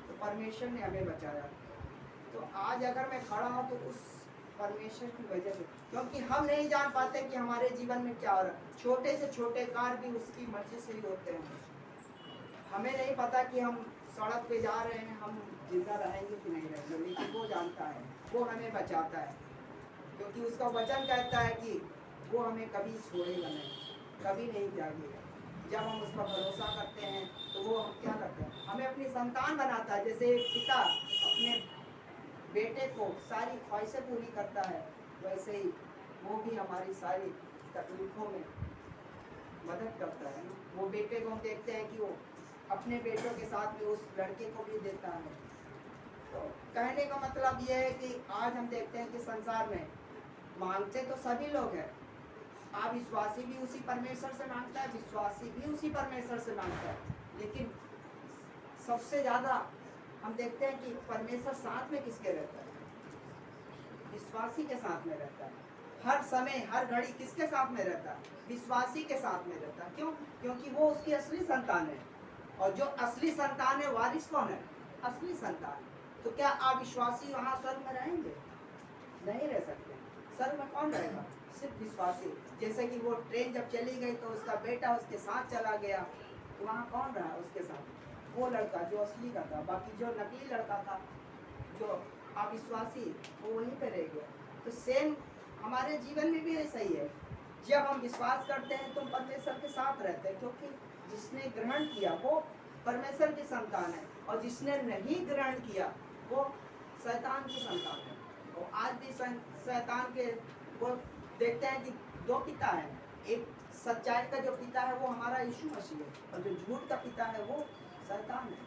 तो परमेश्वर ने हमें बचाया। तो आज अगर मैं खड़ा हूँ तो उस परमेश्वर की वजह से, क्योंकि हम नहीं जान पाते कि हमारे जीवन में क्या हो रहा है। छोटे से छोटे कार्य भी उसकी मर्जी से ही होते हैं। हमें नहीं पता कि हम सड़क पे जा रहे हैं, हम जिंदा रहेंगे कि नहीं रहेंगे, लेकिन वो जानता है, वो हमें बचाता है, क्योंकि उसका वचन कहता है कि वो हमें कभी छोड़ेगा नहीं, कभी नहीं त्यागेगा। जब हम उस पर भरोसा करते हैं तो वो हम क्या करते हैं, हमें अपनी संतान बनाता है। जैसे एक पिता अपने बेटे को सारी ख्वाहिशें पूरी करता है, वैसे ही वो भी हमारी सारी तकलीफ़ों में मदद करता है। वो बेटे को हम देखते हैं कि वो अपने बेटों के साथ में उस लड़के को भी देता है। तो कहने का मतलब ये है कि आज हम देखते हैं कि संसार में मांगते तो सभी लोग हैं, अविश्वासी भी उसी परमेश्वर से मांगता है, विश्वासी भी उसी परमेश्वर से मांगता है, लेकिन सबसे ज़्यादा हम देखते हैं कि परमेश्वर साथ में किसके रहता है, विश्वासी के साथ में रहता है। हर समय हर घड़ी किसके साथ में रहता है, विश्वासी के साथ में रहता है। क्यों? क्योंकि वो उसकी असली संतान है, और जो असली संतान है वारिस कौन है, असली संतान। तो क्या अविश्वासी वहाँ स्वर्ग में रहेंगे? नहीं रह सकते। स्वर्ग में कौन रहेगा? सिर्फ विश्वासी। जैसे कि वो ट्रेन जब चली गई तो उसका बेटा उसके साथ चला गया, तो वहाँ कौन रहा उसके साथ? वो लड़का जो असली का था, बाकी जो नकली लड़का था, जो अविश्वासी, वो वहीं पे रह गया। तो सेम हमारे जीवन में भी ऐसा ही है। जब हम विश्वास करते हैं तो परमेश्वर के साथ रहते हैं, क्योंकि जिसने ग्रहण किया वो परमेश्वर की संतान है, और जिसने नहीं ग्रहण किया वो शैतान की संतान है। और आज भी शैतान के वो देखते हैं कि 2 पिता हैं, एक सच्चाई का जो पिता है वो हमारा यीशु मसीह है, और जो झूठ का पिता है वो शैतान है।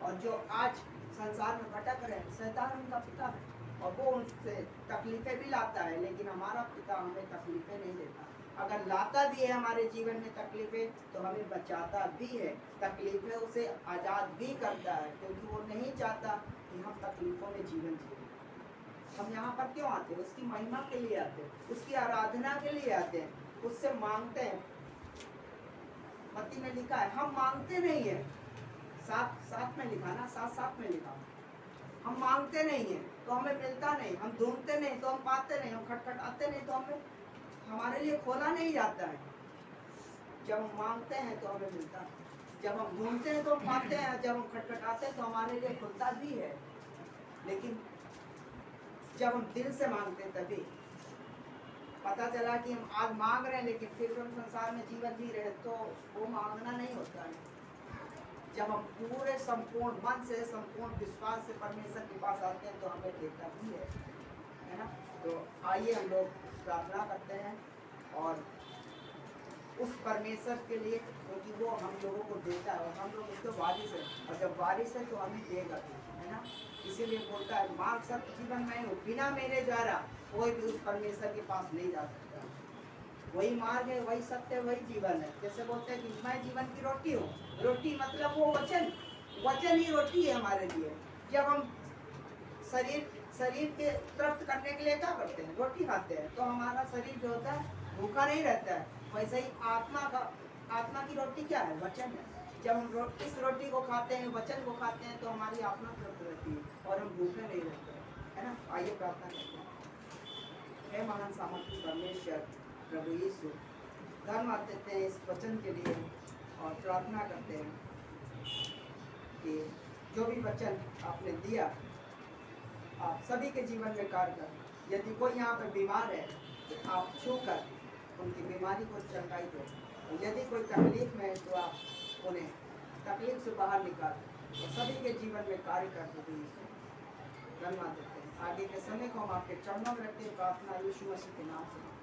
और जो आज संसार में भटक रहे हैं, शैतान उनका पिता है, और वो उनसे तकलीफ़ें भी लाता है, लेकिन हमारा पिता हमें तकलीफ़ें नहीं देता। अगर लाता भी है हमारे जीवन में तकलीफ़ें, तो हमें बचाता भी है, तकलीफ़ें उसे आज़ाद भी करता है, क्योंकि वो नहीं चाहता कि हम तकलीफ़ों में जीवन जिए। हम यहाँ पर क्यों आते हैं? उसकी महिमा के लिए आते हैं, उसकी आराधना के लिए आते हैं, उससे मांगते हैं। मत्ती में लिखा है, हम मांगते नहीं हैं, साथ में लिखा ना, साथ में लिखा, हम मांगते नहीं हैं तो हमें मिलता नहीं, हम ढूंढते नहीं तो हम पाते नहीं, हम खटखटाते नहीं तो हमें हमारे लिए खोला नहीं जाता है। जब हम मांगते हैं तो हमें मिलता है, जब हम ढूंढते हैं तो हम पाते हैं, जब हम खटखटाते हैं तो हमारे लिए खुलता भी है। लेकिन जब हम दिल से मांगते हैं तभी पता चला कि हम आज मांग रहे हैं, लेकिन फिर हम संसार में जीवन जी रहे हैं, तो वो मांगना नहीं होता है। जब हम पूरे संपूर्ण मन से, संपूर्ण विश्वास से परमेश्वर के पास आते हैं तो हमें देता भी है ना। तो आइए हम लोग प्रार्थना करते हैं और उस परमेश्वर के लिए, क्योंकि वो हम लोगों को देता है और हम लोग उसके वारिस हैं, और जब वारिस है तो हमें देगा भी, है ना। इसीलिए बोलता है, मार्ग सत्य जीवन में हूँ, बिना मेरे द्वारा कोई भी उस परमेश्वर के पास नहीं जा सकता। वही मार्ग है, वही सत्य, वही जीवन है। जैसे बोलते हैं कि मैं जीवन की रोटी हूँ, रोटी मतलब वो वचन ही रोटी है हमारे लिए। जब हम शरीर के तृप्त करने के लिए क्या करते हैं? रोटी खाते हैं, तो हमारा शरीर जो होता है भूखा नहीं रहता है। वैसे ही आत्मा की रोटी क्या है? वचन है। जब हम इस रोटी को खाते हैं, वचन को खाते हैं, तो हमारी आत्मा तृप्त रहती है और हम भूखे नहीं रहते हैं, है ना। आइए प्रार्थना करते हैं। हे महान सामर्थी परमेश्वर प्रभु यीशु, धन्यवाद देते हैं इस वचन के लिए और प्रार्थना करते हैं कि जो भी वचन आपने दिया आप सभी के जीवन में कार्य कर, यदि कोई यहाँ पर बीमार है तो आप छूकर उनकी बीमारी को चंगाई दो। और यदि कोई तकलीफ में है तो आप उन्हें तकलीफ से बाहर निकाल और सभी के जीवन में कार्य करते हुए धन्यवाद देते हैं। आगे के समय को हम आपके चरणों में रखते हैं। प्रार्थना यीशु मसीह के नाम से।